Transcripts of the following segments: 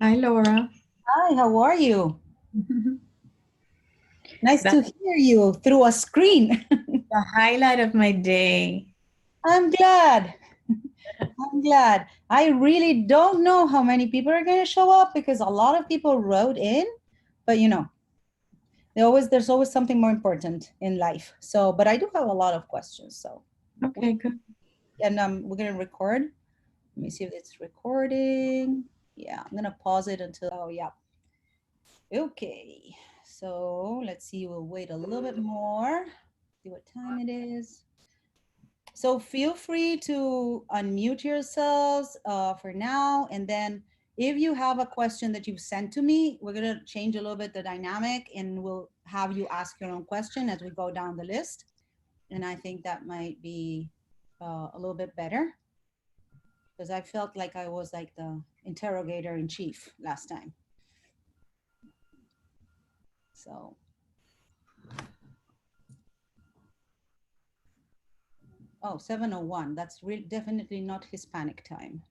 Hi, Laura. Hi, how are you? Nice That's to hear you through a screen. the highlight of my day. I'm glad. I'm glad. I really don't know how many people are going to show up because a lot of people wrote in, but there's always something more important in life. So, but I do have a lot of questions. So, Okay, good. and we're going to record. Let me see if it's recording. Yeah, I'm going to pause it until, oh, yeah. Okay. So let's see. We'll wait a little bit more. See what time it is. So feel free to unmute yourselves for now. And then if you have a question that you've sent to me, we're going to change a little bit the dynamic and we'll have you ask your own question as we go down the list. And I think that might be a little bit better because I felt like I was like the interrogator in chief last time. So. Oh, 7:01. That's definitely not Hispanic time.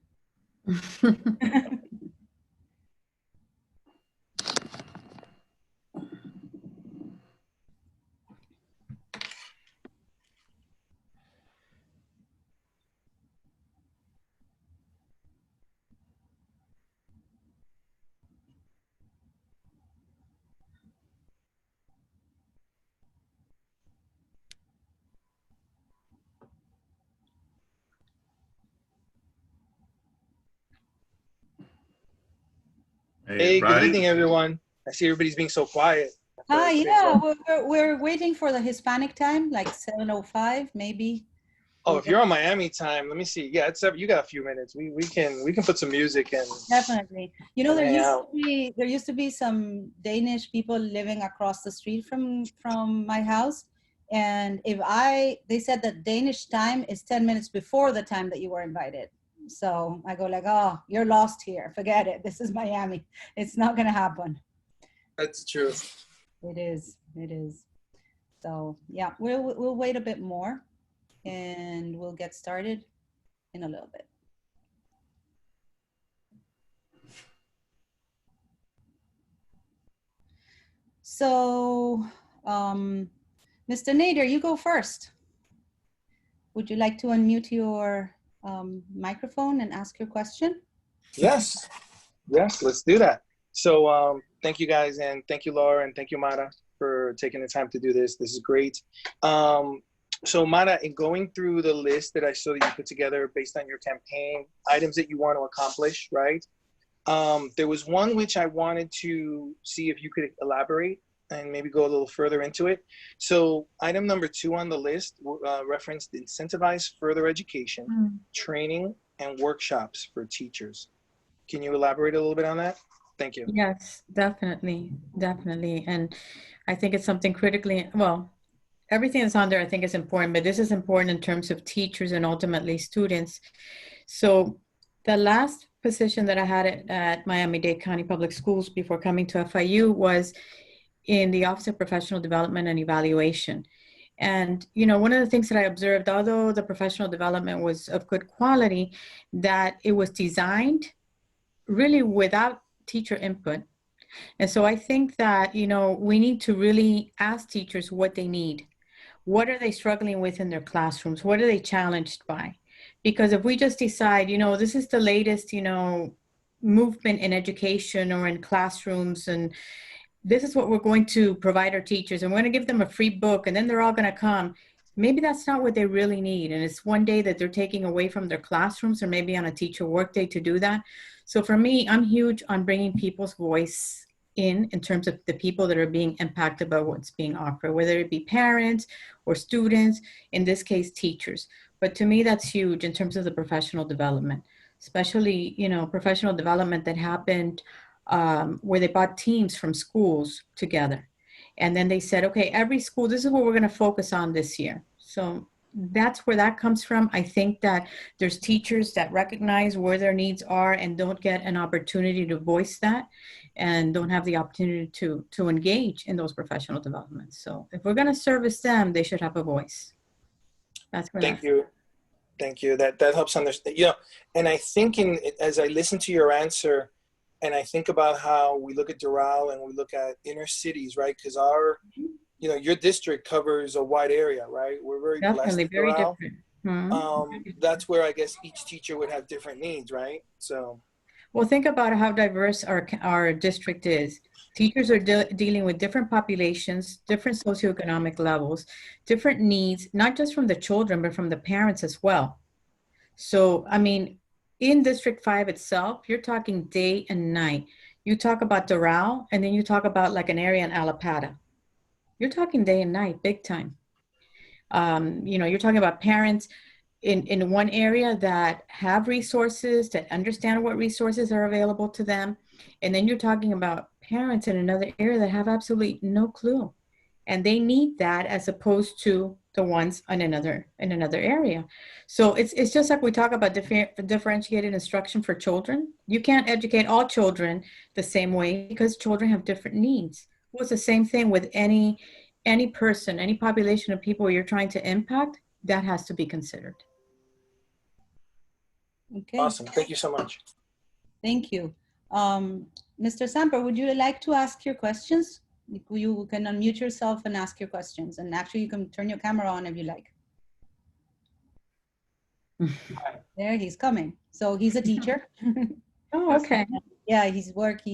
Hey, good evening, everyone. I see everybody's being so quiet. Hi, yeah, we're waiting for the Hispanic time, like 7:05, maybe. Oh, if you're on Miami time, let me see. Yeah, it's you got a few minutes. We can put some music and definitely. You know, there used to be some Danish people living across the street from my house, and they said that Danish time is 10 minutes before the time that you were invited. So I go like, oh, you're lost here. Forget it. This is Miami. It's not gonna happen. That's true. It is. It is. So yeah, we'll wait a bit more, and we'll get started in a little bit. So, Mr. Nader, you go first. Would you like to unmute your microphone and ask your question? Yes, let's do that. So thank you guys, and thank you, Laura, and thank you, Mara, for taking the time to do this. This is great. So Mara, in going through the list that I saw that you put together based on your campaign, items that you want to accomplish, right? There was one which I wanted to see if you could elaborate and maybe go a little further into it. So item number 2 on the list referenced incentivize further education, training, and workshops for teachers. Can you elaborate a little bit on that? Thank you. Yes, definitely. And I think it's something well, everything that's on there I think is important, but this is important in terms of teachers and ultimately students. So the last position that I had at Miami Dade County Public Schools before coming to FIU was in the Office of Professional Development and Evaluation. And, one of the things that I observed, although the professional development was of good quality, that it was designed really without teacher input. And so I think that, we need to really ask teachers what they need. What are they struggling with in their classrooms? What are they challenged by? Because if we just decide, this is the latest, movement in education or in classrooms, and this is what we're going to provide our teachers, and we're going to give them a free book, and then they're all going to come. Maybe that's not what they really need. And it's one day that they're taking away from their classrooms, or maybe on a teacher workday to do that. So for me, I'm huge on bringing people's voice in terms of the people that are being impacted by what's being offered, whether it be parents or students, in this case, teachers. But to me, that's huge in terms of the professional development, especially, professional development that happened where they brought teams from schools together. And then they said, okay, every school, this is what we're going to focus on this year. So that's where that comes from. I think that there's teachers that recognize where their needs are and don't get an opportunity to voice that, and don't have the opportunity to engage in those professional developments. So if we're going to service them, they should have a voice. That's where Thank you. That helps understand. And I think as I listen to your answer, and I think about how we look at Doral and we look at inner cities, right? Because your district covers a wide area, right? We're very blessed Definitely in very Doral. different. That's where I guess each teacher would have different needs, right? So, Well, think about how diverse our district is. Teachers are dealing with different populations, different socioeconomic levels, different needs, not just from the children, but from the parents as well. So, I mean, in District 5 itself, you're talking day and night. You talk about Doral, and then you talk about like an area in Alapata. You're talking day and night, big time. You're talking about parents in one area that have resources, that understand what resources are available to them. And then you're talking about parents in another area that have absolutely no clue. And they need that as opposed to the ones in another area. So it's just like we talk about differentiated instruction for children. You can't educate all children the same way because children have different needs. Well, it's the same thing with any person, any population of people you're trying to impact, that has to be considered. Okay. Awesome. Thank you so much. Thank you. Mr. Samper, would you like to ask your questions? You can unmute yourself and ask your questions. And actually, you can turn your camera on if you like. There, he's coming. So he's a teacher. Oh, okay. Yeah, he's worked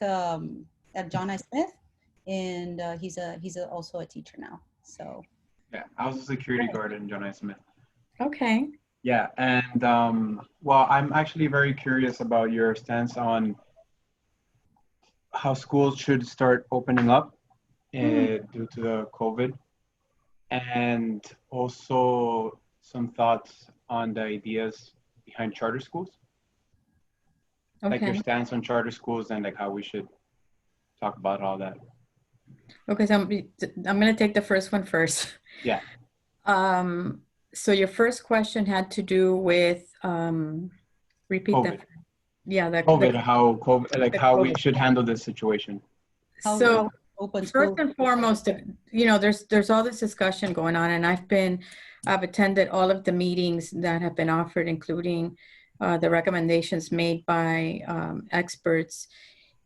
at John I. Smith, and he's also a teacher now. So. Yeah, I was a security guard in John I. Smith. Okay. Yeah, and well, I'm actually very curious about your stance on how schools should start opening up due to the COVID, and also some thoughts on the ideas behind charter schools. Okay. Like your stance on charter schools and like how we should talk about all that. Okay, so I'm going to take the first one first. Yeah. So your first question had to do with repeat COVID. that. Yeah, COVID, how we should handle this situation. So first and foremost, there's all this discussion going on, and I've attended all of the meetings that have been offered, including the recommendations made by experts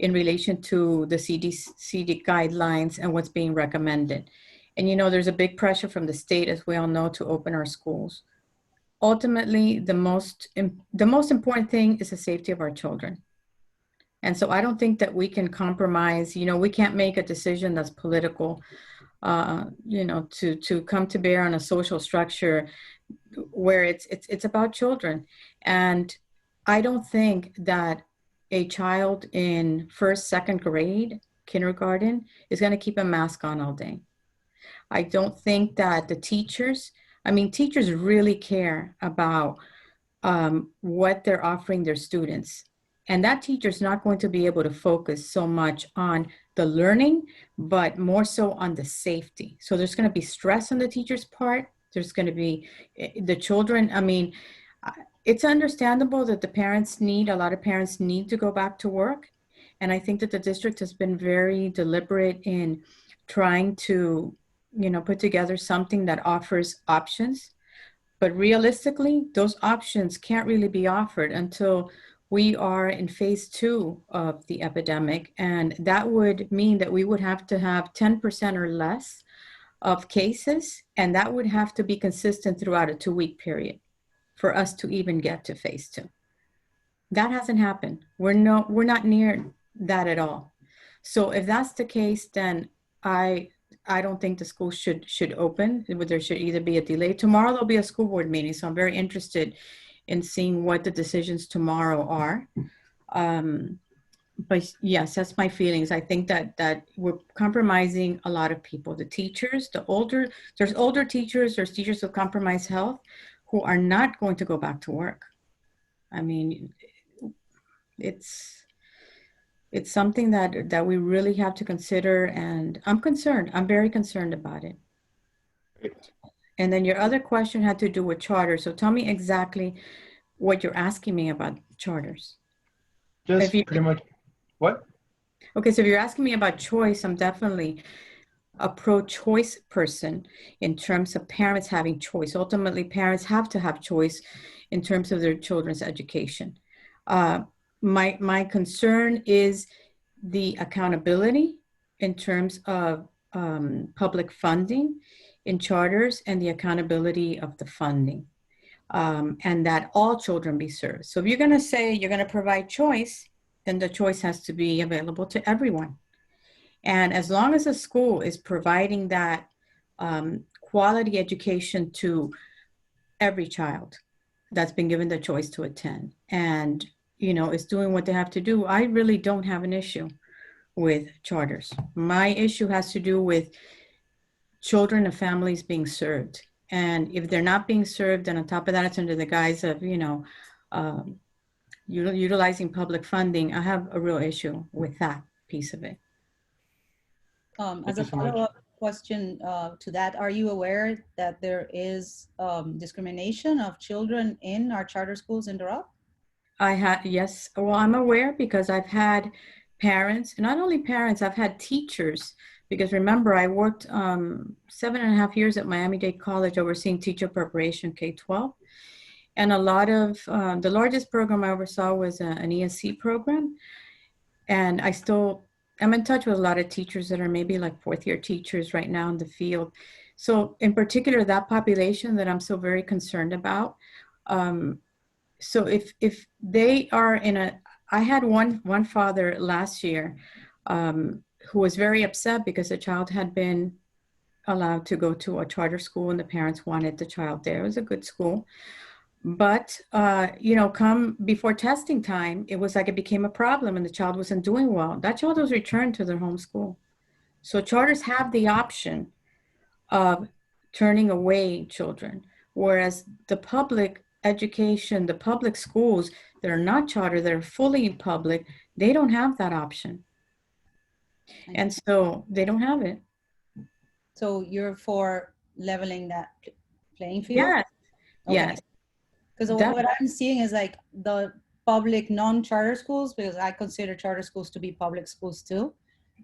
in relation to the CDC guidelines and what's being recommended. And there's a big pressure from the state, as we all know, to open our schools. Ultimately, the most important thing is the safety of our children. And so I don't think that we can compromise. We can't make a decision that's political, to come to bear on a social structure where it's about children. And I don't think that a child in first, second grade, kindergarten, is going to keep a mask on all day. I don't think that the teachers really care about what they're offering their students. And that teacher's not going to be able to focus so much on the learning, but more so on the safety. So there's going to be stress on the teacher's part. There's going to be the children. It's understandable that a lot of parents need to go back to work. And I think that the district has been very deliberate in trying to put together something that offers options. But realistically, those options can't really be offered until we are in phase 2 of the epidemic. And that would mean that we would have to have 10% or less of cases. And that would have to be consistent throughout a 2-week period for us to even get to phase 2. That hasn't happened. We're not near that at all. So if that's the case, then I don't think the school should open. There should either be a delay. Tomorrow there'll be a school board meeting, so I'm very interested in seeing what the decisions tomorrow are. But yes, that's my feelings. I think that we're compromising a lot of people. The teachers, there's older teachers, there's teachers with compromised health who are not going to go back to work. I mean, it's something that we really have to consider, and I'm concerned. I'm very concerned about it. Great. And then your other question had to do with charters. So tell me exactly what you're asking me about charters. Just pretty much, what? Okay, so if you're asking me about choice, I'm definitely a pro-choice person in terms of parents having choice. Ultimately, parents have to have choice in terms of their children's education. my concern is the accountability in terms of public funding in charters and the accountability of the funding, and that all children be served. So if you're going to say you're going to provide choice, then the choice has to be available to everyone. And as long as a school is providing that quality education to every child that's been given the choice to attend, and is doing what they have to do, I really don't have an issue with charters. My issue has to do with children and families being served. And if they're not being served, and on top of that, it's under the guise of, utilizing public funding, I have a real issue with that piece of it. As a follow-up question to that, are you aware that there is discrimination of children in our charter schools in Durham? Yes. Well, I'm aware because I've had parents, not only parents, I've had teachers, because remember, I worked 7.5 years at Miami Dade College overseeing teacher preparation K-12. And a lot of, the largest program I oversaw was an ESC program. And I'm in touch with a lot of teachers that are maybe like fourth-year teachers right now in the field. So in particular, that population that I'm so very concerned about. So if they are I had one father last year who was very upset because the child had been allowed to go to a charter school and the parents wanted the child there. It was a good school. But, come before testing time, it was like it became a problem and the child wasn't doing well. That child was returned to their home school. So charters have the option of turning away children, whereas the public education, the public schools that are not charter, that are fully public, they don't have that option. And so they don't have it. So you're for leveling that playing field? Yes. Okay. Yes. Because what I'm seeing is like the public non-charter schools, because I consider charter schools to be public schools too.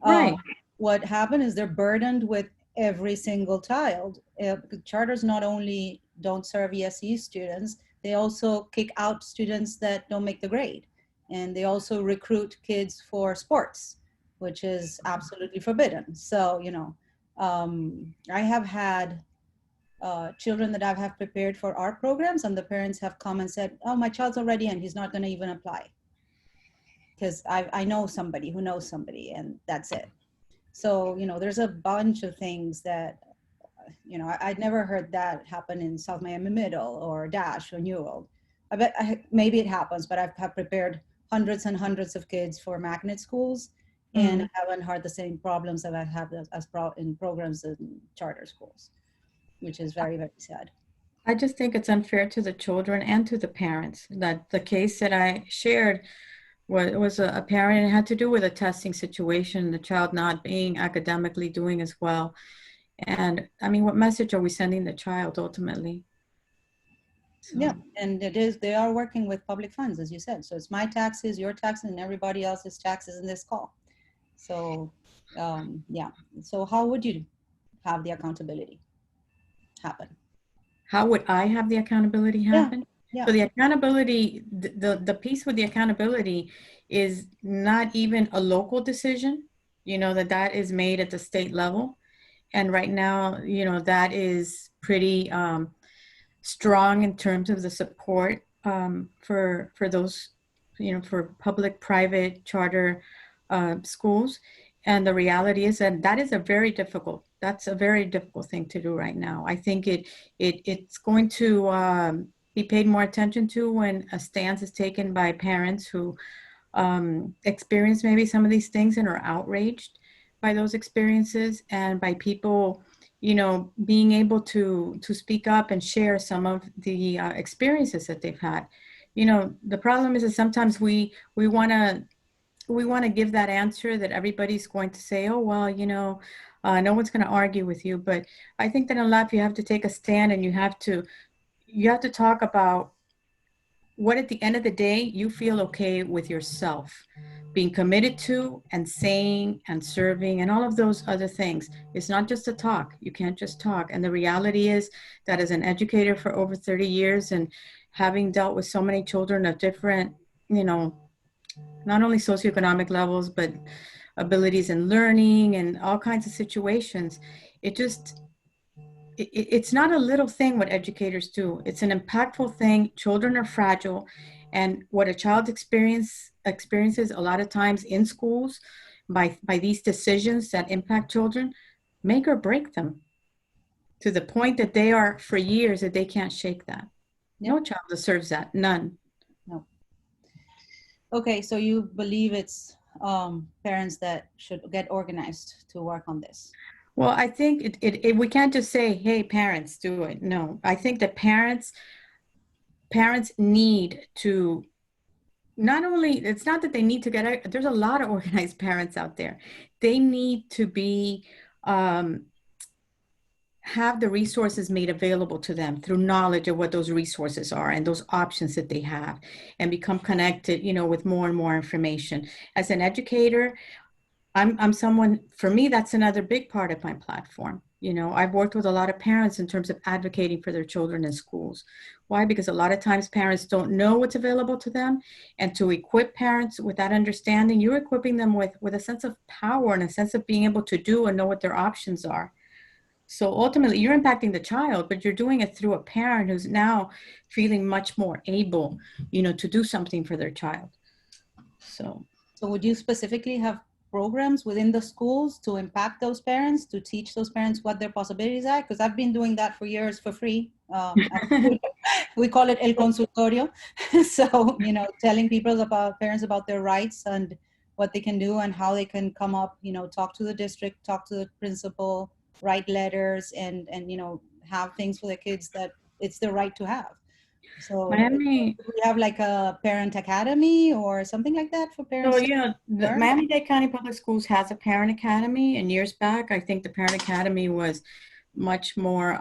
Right. What happened is they're burdened with every single child. Charters not only don't serve ESE students, they also kick out students that don't make the grade. And they also recruit kids for sports, which is absolutely forbidden. So, I have had children that I have prepared for our programs, and the parents have come and said, oh, my child's already in, he's not going to even apply. Because I know somebody who knows somebody, and that's it. So, there's a bunch of things that, I'd never heard that happen in South Miami Middle or Dash or New World. I bet maybe it happens, but I've prepared hundreds and hundreds of kids for magnet schools, and I haven't heard the same problems that I have in programs in charter schools, which is very, very sad. I just think it's unfair to the children and to the parents. That the case that I shared was a parent, and it had to do with a testing situation, the child not being academically doing as well. And I mean, what message are we sending the child ultimately? So. Yeah, and they are working with public funds, as you said. So it's my taxes, your taxes, and everybody else's taxes in this call. So, yeah. So how would you have the accountability happen? How would I have the accountability happen? Yeah. So the accountability, the piece with the accountability is not even a local decision, that is made at the state level. And right now, that is pretty strong in terms of the support for those, for public, private, charter schools. And the reality is that is that's a very difficult thing to do right now. I think it's going to be paid more attention to when a stance is taken by parents who experience maybe some of these things and are outraged by those experiences, and by people, being able to speak up and share some of the experiences that they've had. The problem is that sometimes we want to give that answer that everybody's going to say, oh, well, no one's going to argue with you. But I think that in life you have to take a stand, and you have to talk about what at the end of the day you feel okay with yourself being committed to, and saying and serving and all of those other things. It's not just a talk. You can't just talk. And the reality is that as an educator for over 30 years and having dealt with so many children of different, not only socioeconomic levels, but abilities in learning and all kinds of situations. It's not a little thing what educators do. It's an impactful thing. Children are fragile, and what a child experiences a lot of times in schools by these decisions that impact children make or break them to the point that they are for years that they can't shake that. No child deserves that. None. No. Okay, so you believe it's parents that should get organized to work on this? Well, I think we can't just say, hey, parents, do it. No, I think that parents need to not only, it's not that they need to get, there's a lot of organized parents out there. They need to be, have the resources made available to them through knowledge of what those resources are and those options that they have, and become connected, with more and more information. As an educator, I'm someone, for me, that's another big part of my platform. I've worked with a lot of parents in terms of advocating for their children in schools. Why? Because a lot of times parents don't know what's available to them. And to equip parents with that understanding, you're equipping them with a sense of power and a sense of being able to do and know what their options are. So ultimately, you're impacting the child, but you're doing it through a parent who's now feeling much more able, to do something for their child. So would you specifically have programs within the schools to impact those parents, to teach those parents what their possibilities are? Because I've been doing that for years for free. We call it El Consultorio. So, telling parents about their rights and what they can do and how they can come up, talk to the district, talk to the principal, write letters, and have things for the kids that it's their right to have. So Miami, we have like a parent academy or something like that for parents. So, the Miami Dade County Public Schools has a parent academy, and years back, I think the parent academy was much more,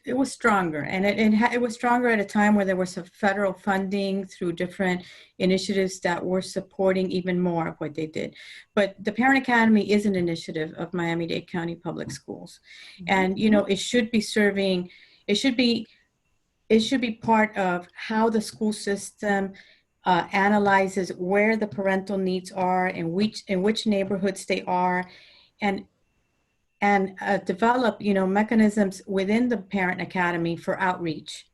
it was stronger, and it was stronger at a time where there was some federal funding through different initiatives that were supporting even more of what they did. But the Parent Academy is an initiative of Miami-Dade County Public Schools. And, it should be serving, it should be part of how the school system analyzes where the parental needs are and in which neighborhoods they are, and develop, mechanisms within the Parent Academy for outreach,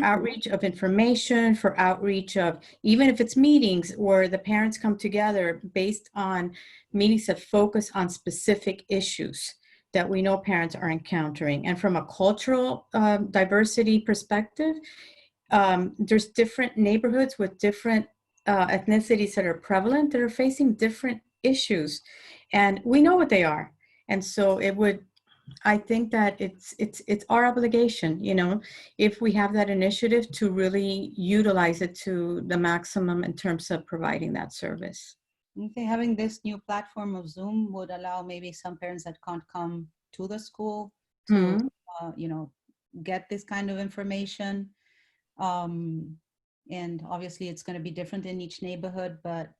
outreach of information, for outreach of, even if it's meetings where the parents come together based on meetings that focus on specific issues that we know parents are encountering. And from a cultural diversity perspective, there's different neighborhoods with different ethnicities that are prevalent, that are facing different issues. And we know what they are. And so I think that it's our obligation, if we have that initiative, to really utilize it to the maximum in terms of providing that service. Okay, having this new platform of Zoom would allow maybe some parents that can't come to the school to, get this kind of information. And obviously it's going to be different in each neighborhood, but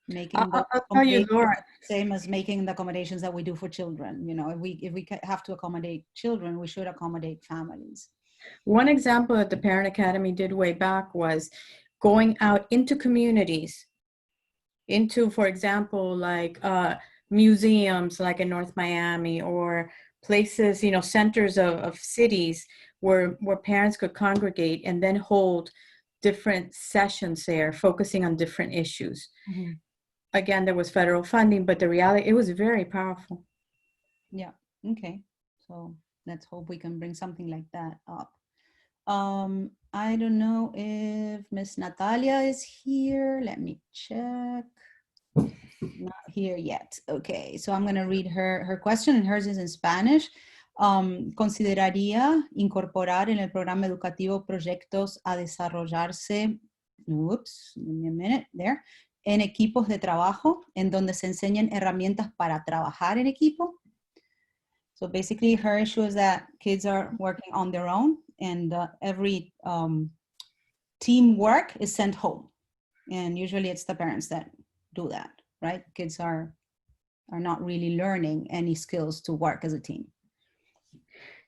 making I'll tell you, Laura, same as making the accommodations that we do for children. If we have to accommodate children, we should accommodate families. One example that the Parent Academy did way back was going out into communities, into, for example, like museums like in North Miami, or places, centers of cities where parents could congregate and then hold different sessions there, focusing on different issues. Mm-hmm. Again, there was federal funding, but the reality, it was very powerful. Yeah. Okay. So let's hope we can bring something like that up. I don't know if Miss Natalia is here. Let me check. Not here yet. Okay. So I'm going to read her question, and hers is in Spanish. ¿Consideraría incorporar en el programa educativo proyectos a desarrollarse, oops, give me a minute, there, en equipos de trabajo, en donde se enseñen herramientas para trabajar en equipo? So basically her issue is that kids are working on their own, and every teamwork is sent home. And usually it's the parents that do that, right? Kids are not really learning any skills to work as a team.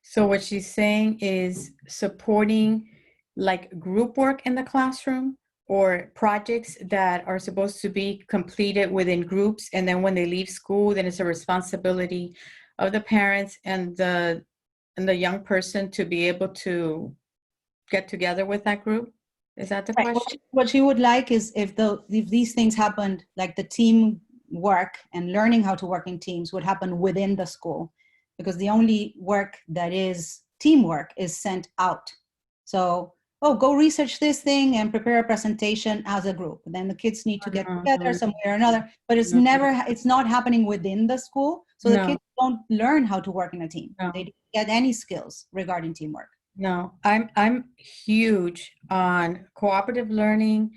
So what she's saying is supporting like group work in the classroom or projects that are supposed to be completed within groups. And then when they leave school, then it's a responsibility of the parents and the young person to be able to get together with that group. Is that the Right. question? What she would like is if these things happened, like the team work and learning how to work in teams would happen within the school, because the only work that is teamwork is sent out. So, oh, go research this thing and prepare a presentation as a group. Then the kids need to get together somewhere or another, but it's not happening within the school. So the kids don't learn how to work in a team. They don't get any skills regarding teamwork. No, I'm huge on cooperative learning.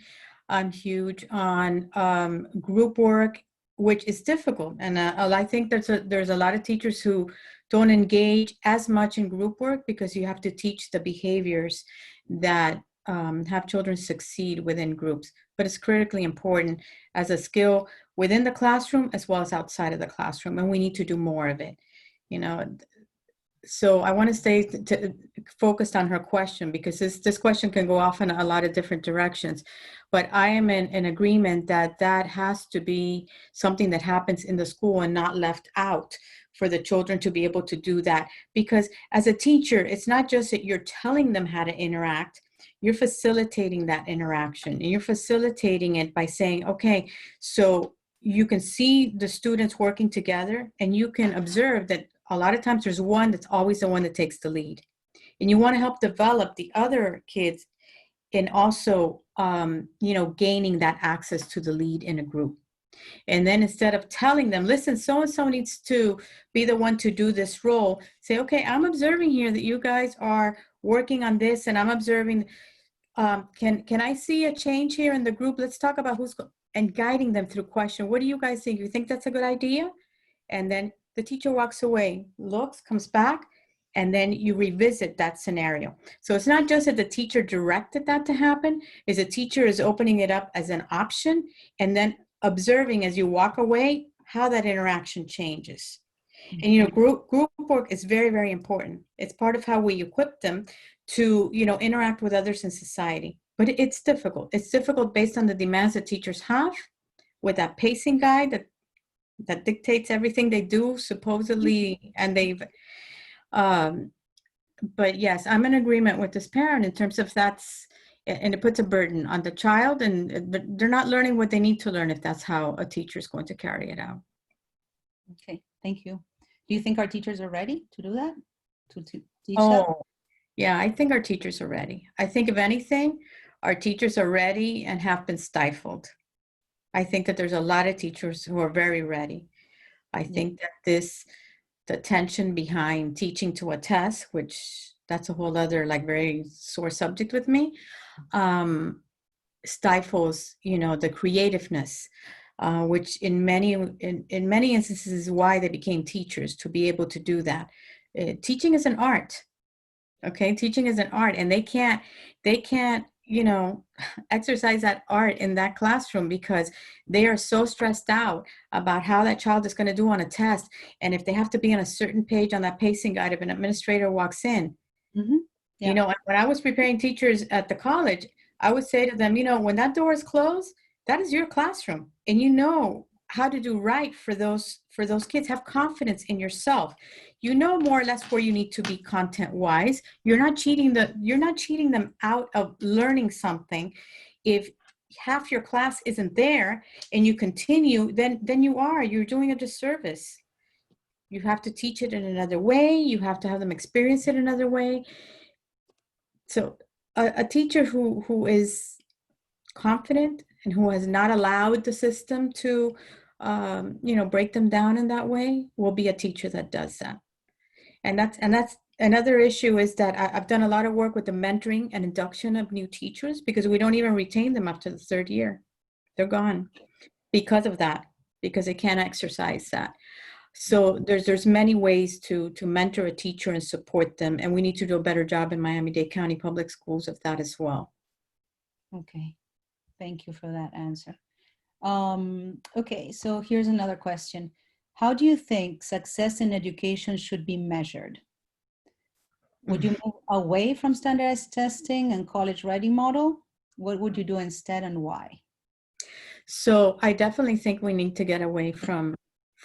I'm huge on group work, which is difficult. And I think there's a lot of teachers who don't engage as much in group work because you have to teach the behaviors that have children succeed within groups. But it's critically important as a skill within the classroom as well as outside of the classroom. And we need to do more of it. You know, so I want to stay focused on her question, because this question can go off in a lot of different directions. But I am in agreement that that has to be something that happens in the school and not left out for the children to be able to do that. Because as a teacher, it's not just that you're telling them how to interact, you're facilitating that interaction. And you're facilitating it by saying, okay, so you can see the students working together and you can observe that a lot of times there's one that's always the one that takes the lead. And you want to help develop the other kids in also, gaining that access to the lead in a group. And then instead of telling them, listen, so-and-so needs to be the one to do this role, say, okay, I'm observing here that you guys are working on this, and I'm observing, can I see a change here in the group? Let's talk about and guiding them through question. What do you guys think? You think that's a good idea? And then the teacher walks away, looks, comes back, and then you revisit that scenario. So it's not just that the teacher directed that to happen, is the teacher is opening it up as an option and then observing as you walk away how that interaction changes. And group work is very, very important. It's part of how we equip them to interact with others in society. But it's difficult. It's difficult based on the demands that teachers have with that pacing guide that dictates everything they do supposedly, and they've but yes, I'm in agreement with this parent in terms of and it puts a burden on the child, and they're not learning what they need to learn if that's how a teacher is going to carry it out. Okay, thank you. Do you think our teachers are ready to do that? To teach that? Yeah, I think our teachers are ready. I think if anything, our teachers are ready and have been stifled. I think that there's a lot of teachers who are very ready. I think that the tension behind teaching to a test, which that's a whole other very sore subject with me, stifles, the creativeness, which in many instances is why they became teachers, to be able to do that. Teaching is an art. Okay, teaching is an art, and they can't exercise that art in that classroom because they are so stressed out about how that child is going to do on a test. And if they have to be on a certain page on that pacing guide, if an administrator walks in, when I was preparing teachers at the college, I would say to them, when that door is closed, that is your classroom, and how to do right for those kids. Have confidence in yourself. More or less where you need to be content wise. You're not cheating them out of learning something. If half your class isn't there and you continue, then you're doing a disservice. You have to teach it in another way. You have to have them experience it another way. So a teacher who is confident and who has not allowed the system to break them down in that way will be a teacher that does that. And that's another issue, is that I've done a lot of work with the mentoring and induction of new teachers, because we don't even retain them up to the third year. They're gone because of that, because they can't exercise that. So there's many ways to mentor a teacher and support them, and we need to do a better job in Miami-Dade County Public Schools of that as well. Okay, thank you for that answer. Okay, so here's another question. How do you think success in education should be measured? Would you move away from standardized testing and college ready model? What would you do instead and why? So I definitely think we need to get away from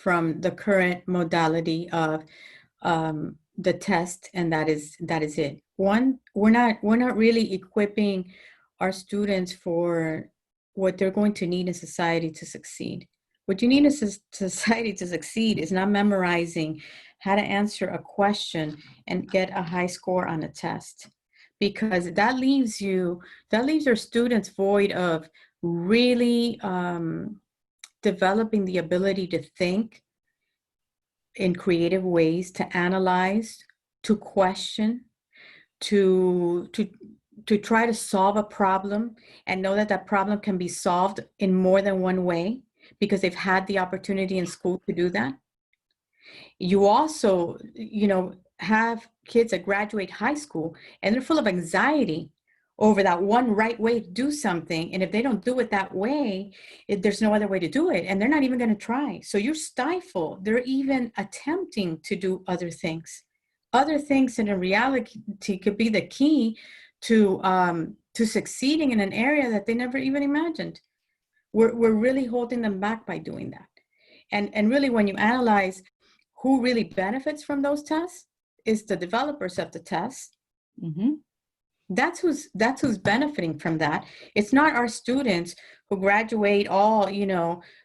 the current modality of the test, and that is it. One, we're not really equipping our students for what they're going to need in society to succeed. What you need in society to succeed is not memorizing how to answer a question and get a high score on a test, because that leaves your students void of really developing the ability to think in creative ways, to analyze, to question, to try to solve a problem and know that that problem can be solved in more than one way because they've had the opportunity in school to do that. You also, have kids that graduate high school and they're full of anxiety over that one right way to do something. And if they don't do it that way, there's no other way to do it. And they're not even going to try. So you're stifled. They're even attempting to do other things. Other things in reality could be the key to succeeding in an area that they never even imagined. We're really holding them back by doing that. And really, when you analyze who really benefits from those tests, is the developers of the tests. Mm-hmm. That's who's benefiting from that. It's not our students who graduate all,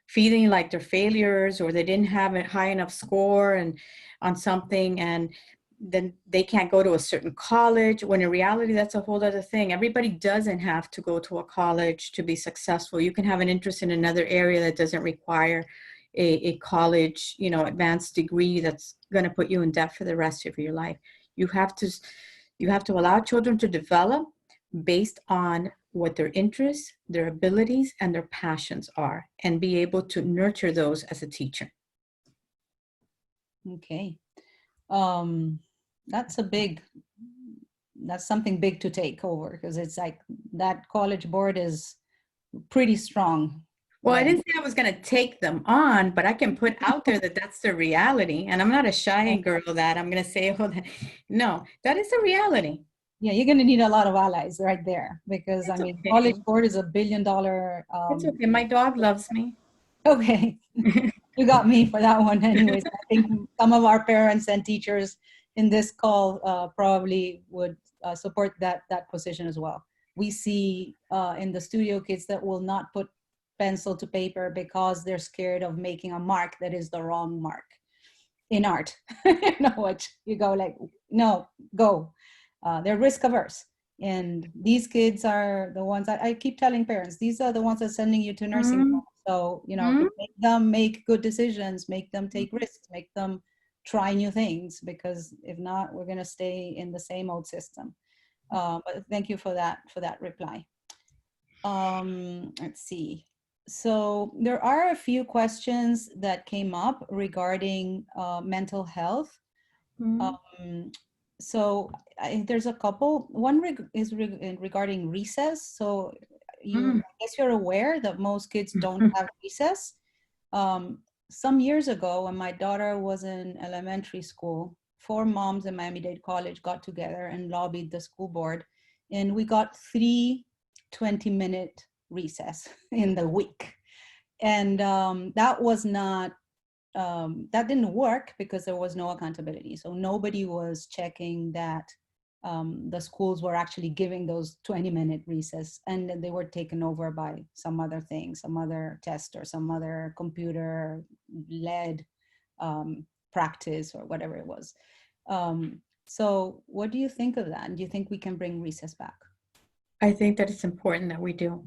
feeling like they're failures or they didn't have a high enough score and on something, and then they can't go to a certain college, when in reality, that's a whole other thing. Everybody doesn't have to go to a college to be successful. You can have an interest in another area that doesn't require a college, advanced degree that's going to put you in debt for the rest of your life. You have to allow children to develop based on what their interests, their abilities, and their passions are, and be able to nurture those as a teacher. Okay. That's something big to take over, because it's like that college board is pretty strong. Well, I didn't say I was going to take them on, but I can put out there that that's the reality. And I'm not a shy girl that I'm going to say, no, that is the reality. Yeah, you're going to need a lot of allies right there, because It's okay. college board is $1 billion. It's okay. My dog loves me. Okay. You got me for that one. Anyways, I think some of our parents and teachers in this call probably would support that position as well. We see in the studio kids that will not put pencil to paper because they're scared of making a mark that is the wrong mark in art. You know what? You go like, no, go. They're risk averse. And these kids are the ones that I keep telling parents, these are the ones that are sending you to nursing home. So, make them make good decisions, make them take risks, make them try new things, because if not, we're going to stay in the same old system. But thank you for that reply. Let's see. So there are a few questions that came up regarding mental health. So there's a couple. One is regarding recess. So I guess you're aware that most kids don't have recess. Some years ago, when my daughter was in elementary school, 4 moms in Miami Dade College got together and lobbied the school board, and we got 3 20-minute recess in the week. And that was not, that didn't work because there was no accountability. So nobody was checking that the schools were actually giving those 20-minute recess, and they were taken over by some other thing, some other test or some other computer-led practice or whatever it was. So what do you think of that? Do you think we can bring recess back? I think that it's important that we do.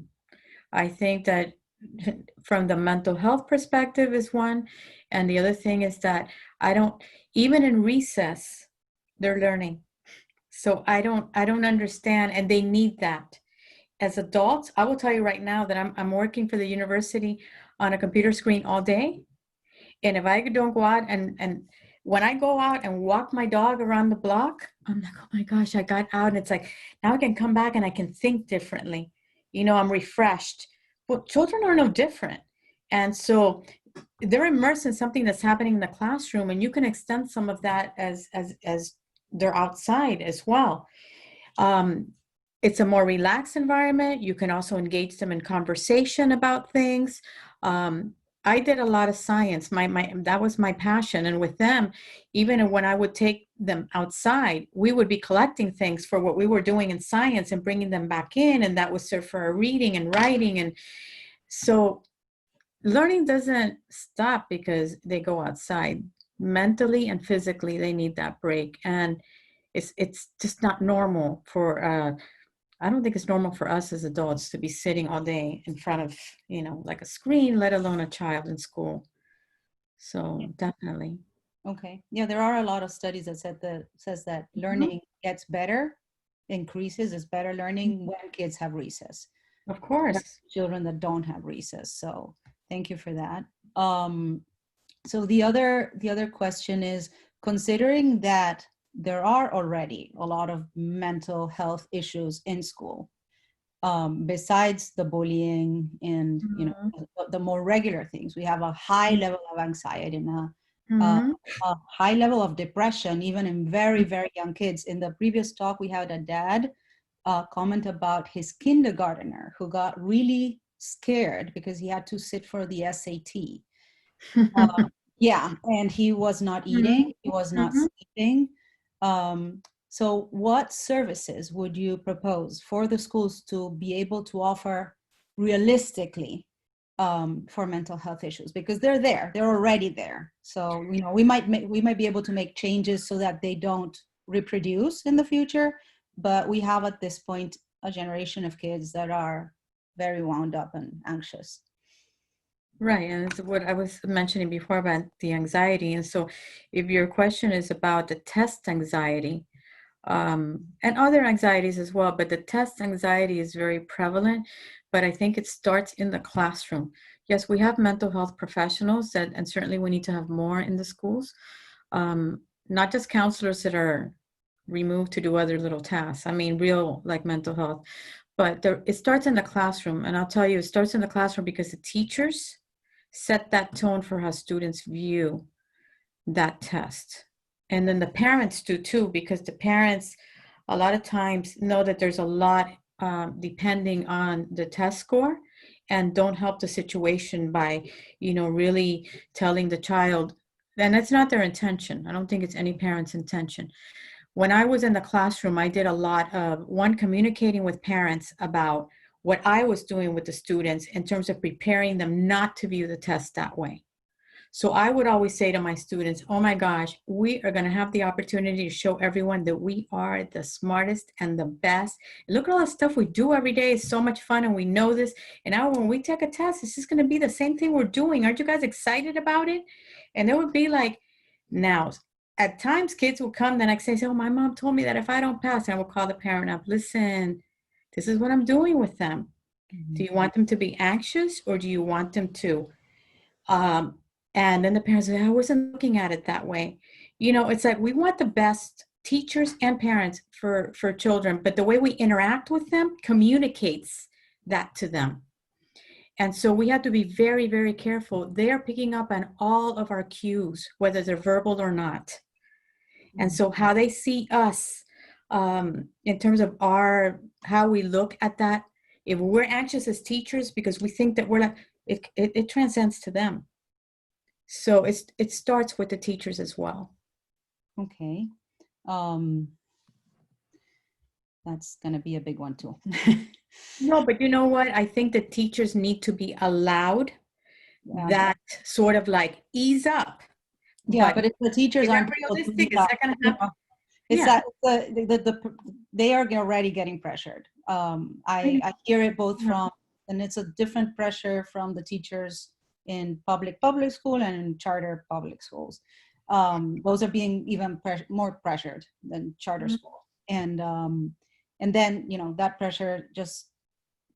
I think that from the mental health perspective is one. And the other thing is that even in recess, they're learning. So I don't understand, and they need that. As adults, I will tell you right now that I'm working for the university on a computer screen all day. And if I don't go out and when I go out and walk my dog around the block, I'm like, oh my gosh, I got out. And it's like, now I can come back and I can think differently. I'm refreshed. Well, children are no different. And so they're immersed in something that's happening in the classroom, and you can extend some of that as they're outside as well. It's a more relaxed environment. You can also engage them in conversation about things. I did a lot of science. That was my passion. And with them, even when I would take them outside, we would be collecting things for what we were doing in science and bringing them back in. And that was served for our reading and writing. And so learning doesn't stop because they go outside. Mentally and physically, they need that break. And it's just not normal for I don't think it's normal for us as adults to be sitting all day in front of, like a screen, let alone a child in school. So definitely. Okay. Yeah, there are a lot of studies that says that learning gets better, increases, is better learning when kids have recess. Of course. Children that don't have recess. So thank you for that. So the other question is, considering that there are already a lot of mental health issues in school, besides the bullying and the more regular things, we have a high level of anxiety and a high level of depression, even in very, very young kids. In the previous talk, we had a dad comment about his kindergartner who got really scared because he had to sit for the SAT. Yeah, and he was not eating, he was not sleeping. So what services would you propose for the schools to be able to offer realistically for mental health issues? Because they're already there. So, we might be able to make changes so that they don't reproduce in the future, but we have at this point a generation of kids that are very wound up and anxious. Right, and it's what I was mentioning before about the anxiety. And so if your question is about the test anxiety, and other anxieties as well, but the test anxiety is very prevalent, but I think it starts in the classroom. Yes, we have mental health professionals and certainly we need to have more in the schools, not just counselors that are removed to do other little tasks. I mean, real like mental health, but it starts in the classroom. And I'll tell you, it starts in the classroom because the teachers set that tone for how students view that test. And then the parents do too, because the parents a lot of times know that there's a lot depending on the test score and don't help the situation by, really telling the child, and that's not their intention. I don't think it's any parent's intention. When I was in the classroom, I did a lot of communicating with parents about what I was doing with the students in terms of preparing them not to view the test that way. So I would always say to my students, oh my gosh, we are going to have the opportunity to show everyone that we are the smartest and the best. And look at all the stuff we do every day. It's so much fun and we know this. And now when we take a test, it's just going to be the same thing we're doing. Aren't you guys excited about it? And it would be like, now, at times kids will come the next day and say, oh, my mom told me that if I don't pass, and I will call the parent up, listen, this is what I'm doing with them. Do you want them to be anxious or do you want them to? And then the parents say, I wasn't looking at it that way. It's like we want the best teachers and parents for children, but the way we interact with them communicates that to them. And so we have to be very, very careful. They are picking up on all of our cues, whether they're verbal or not. And so how they see us in terms of how we look at that, if we're anxious as teachers because we think that we're like, it transcends to them. So it starts with the teachers as well. Okay. That's going to be a big one too. No, but you know what? I think that teachers need to be allowed that sort of like ease up. Yeah, but if the teachers aren't realistic, is that going to happen? They are already getting pressured. I hear it both from, and it's a different pressure from the teachers in public school and in charter public schools. Those are being even more pressured than charter school. And then, that pressure just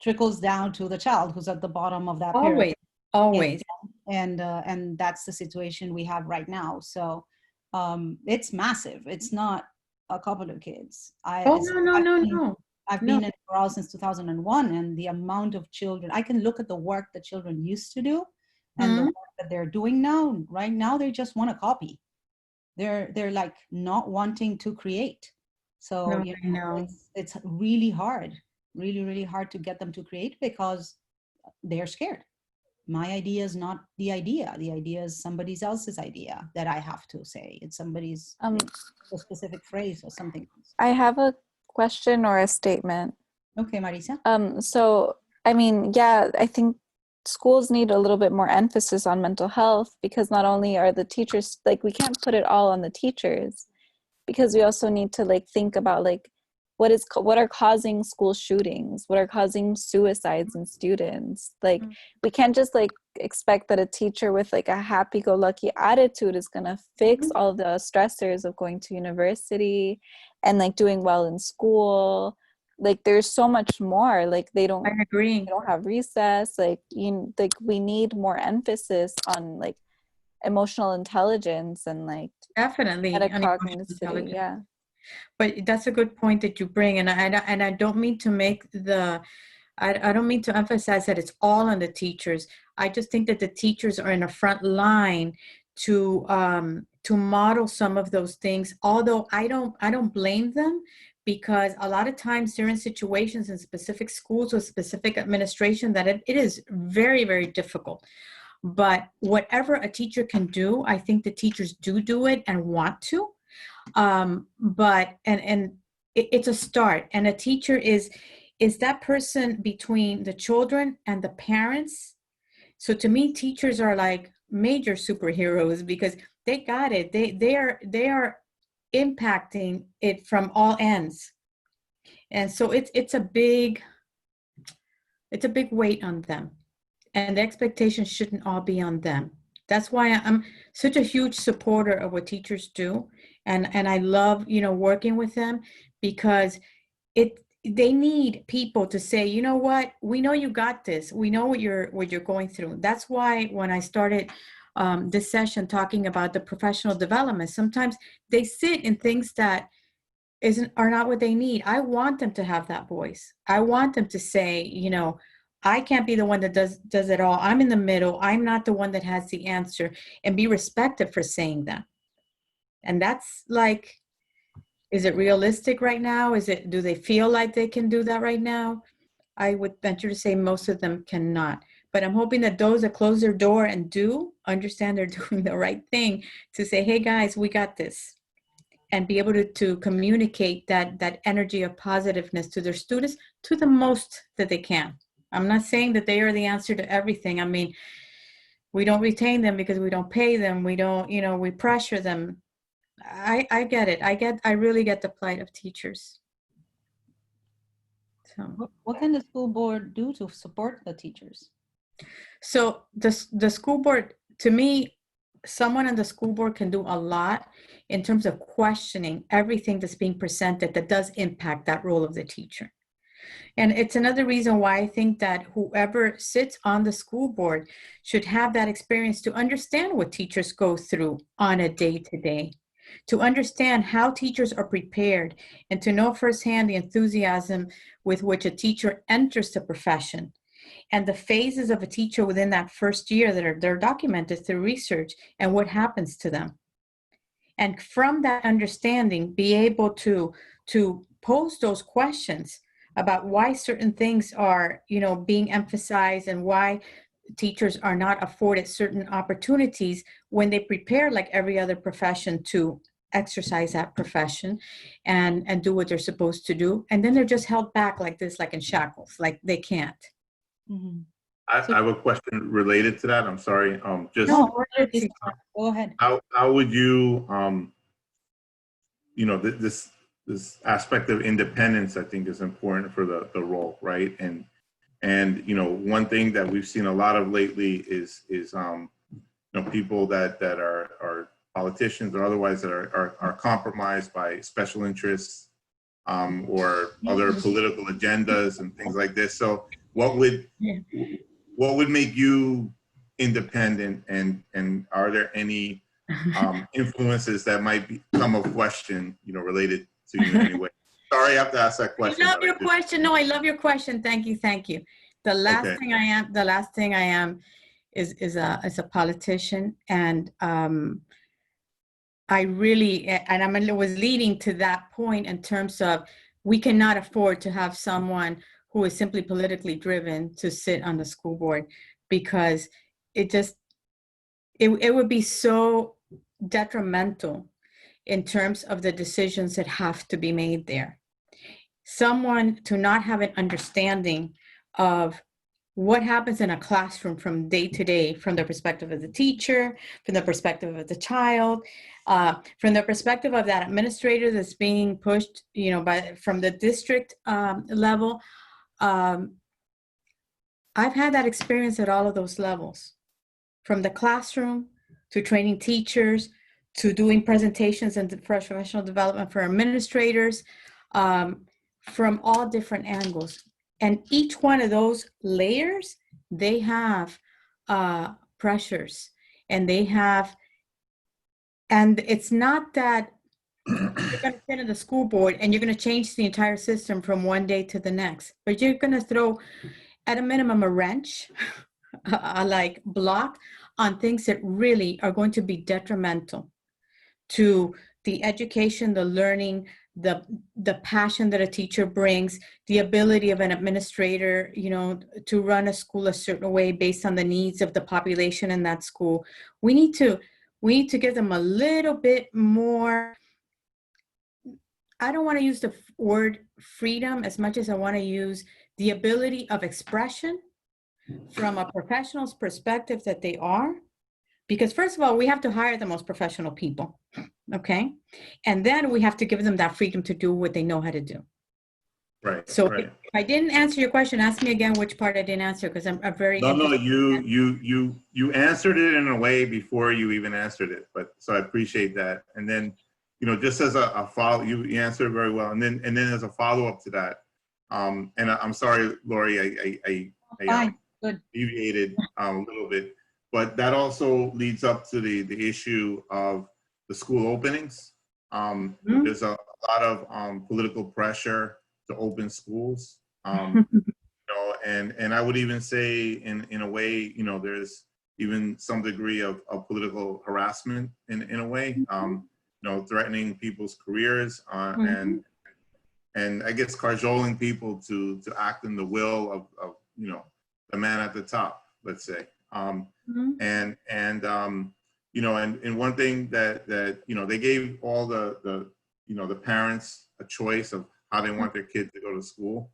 trickles down to the child who's at the bottom of that pyramid. Always. And that's the situation we have right now. So it's massive. It's not a couple of kids. No. I've been in Doral since 2001, and the amount of children, I can look at the work that children used to do and the work that they're doing now. Right now, they just want to copy. they're like not wanting to create. So No, you I know. it's really hard, really hard to get them to create because they're scared. My idea is not the idea. The idea is somebody else's idea that I have to say. It's somebody's Um, a specific phrase or something else. I have a question or a statement. Okay, Marisa. So, I mean, yeah, I think schools need a little bit more emphasis on mental health, because not only are the teachers, like, we can't put it all on the teachers, because we also need to like think about like what are causing school shootings, what are causing suicides in students. Like, we can't just like expect that a teacher with like a happy-go-lucky attitude is going to fix all the stressors of going to university and like doing well in school. Like, there's so much more. Like, I agree. they don't have recess. Like, like, we need more emphasis on like emotional intelligence and like Definitely. on emotional metacognitivity. intelligence. Yeah. But that's a good point that you bring, and I don't mean to make I don't mean to emphasize that it's all on the teachers. I just think that the teachers are in the front line to model some of those things. Although I don't blame them, because a lot of times they're in situations in specific schools with specific administration that it is very difficult. But whatever a teacher can do, I think the teachers do it and want to. But it's a start, and a teacher is that person between the children and the parents. So to me, teachers are like major superheroes, because they got it. They are impacting it from all ends, and so it's a big weight on them, and the expectations shouldn't all be on them. That's why I'm such a huge supporter of what teachers do. And I love, working with them, because they need people to say, you know what, we know you got this. We know what you're going through. That's why when I started this session talking about the professional development, sometimes they sit in things that are not what they need. I want them to have that voice. I want them to say, I can't be the one that does it all. I'm in the middle. I'm not the one that has the answer, and be respected for saying that. And that's like, is it realistic right now? Do they feel like they can do that right now? I would venture to say most of them cannot. But I'm hoping that those that close their door and do understand they're doing the right thing, to say, hey guys, we got this. And be able to communicate that energy of positiveness to their students to the most that they can. I'm not saying that they are the answer to everything. I mean, we don't retain them because we don't pay them. We don't, we pressure them. I get it. I really get the plight of teachers. So What can the school board do to support the teachers? So the school board, to me, someone on the school board can do a lot in terms of questioning everything that's being presented that does impact that role of the teacher. And it's another reason why I think that whoever sits on the school board should have that experience to understand what teachers go through on a day-to-day, to understand how teachers are prepared, and to know firsthand the enthusiasm with which a teacher enters the profession, and the phases of a teacher within that first year that they're documented through research, and what happens to them. And from that understanding, be able to pose those questions about why certain things are, being emphasized, and why teachers are not afforded certain opportunities when they prepare like every other profession to exercise that profession and do what they're supposed to do. And then they're just held back like this, like in shackles, like they can't. Mm-hmm. I have a question related to that. I'm sorry. Go ahead. How would you, this aspect of independence, I think, is important for the role, right? And one thing that we've seen a lot of lately is people that are politicians or otherwise that are compromised by special interests or other political agendas and things like this. So what would make you independent, and are there any influences that might come of question, related to you in any way? Sorry, I have to ask that question. I love your question. No, I love your question. Thank you. The last thing I am is a politician, and I really, and I was leading to that point in terms of we cannot afford to have someone who is simply politically driven to sit on the school board, because it just, it would be so detrimental in terms of the decisions that have to be made there. Someone to not have an understanding of what happens in a classroom from day to day, from the perspective of the teacher, from the perspective of the child, from the perspective of that administrator that's being pushed, you know, from the district level. I've had that experience at all of those levels, from the classroom to training teachers, to doing presentations and professional development for administrators, from all different angles. And each one of those layers, they have pressures, and they have, and it's not that you're going to sit in the school board and you're going to change the entire system from one day to the next, but you're going to throw, at a minimum, a wrench, like block on things that really are going to be detrimental to the education, the learning, the passion that a teacher brings, the ability of an administrator, you know, to run a school a certain way based on the needs of the population in that school. We need to give them a little bit more. I don't want to use the word freedom as much as I want to use the ability of expression from a professional's perspective that they are. Because first of all, we have to hire the most professional people, okay? And then we have to give them that freedom to do what they know how to do. Right. So right. if I didn't answer your question, ask me again which part I didn't answer, because I'm very No, interested. you answered it in a way before you even answered it, but so I appreciate that. And then, you know, just as a follow, you answered very well. And then as a follow-up to that, and I'm sorry, Lori, I Good. deviated a little bit. But that also leads up to the issue of the school openings. There's a lot of political pressure to open schools. You know, and I would even say in a way, you know, there's even some degree of political harassment in a way, you know, threatening people's careers and I guess cajoling people to act in the will of you know, the man at the top, let's say. And you know, and one thing that you know, they gave all the you know, the parents a choice of how they want their kids to go to school,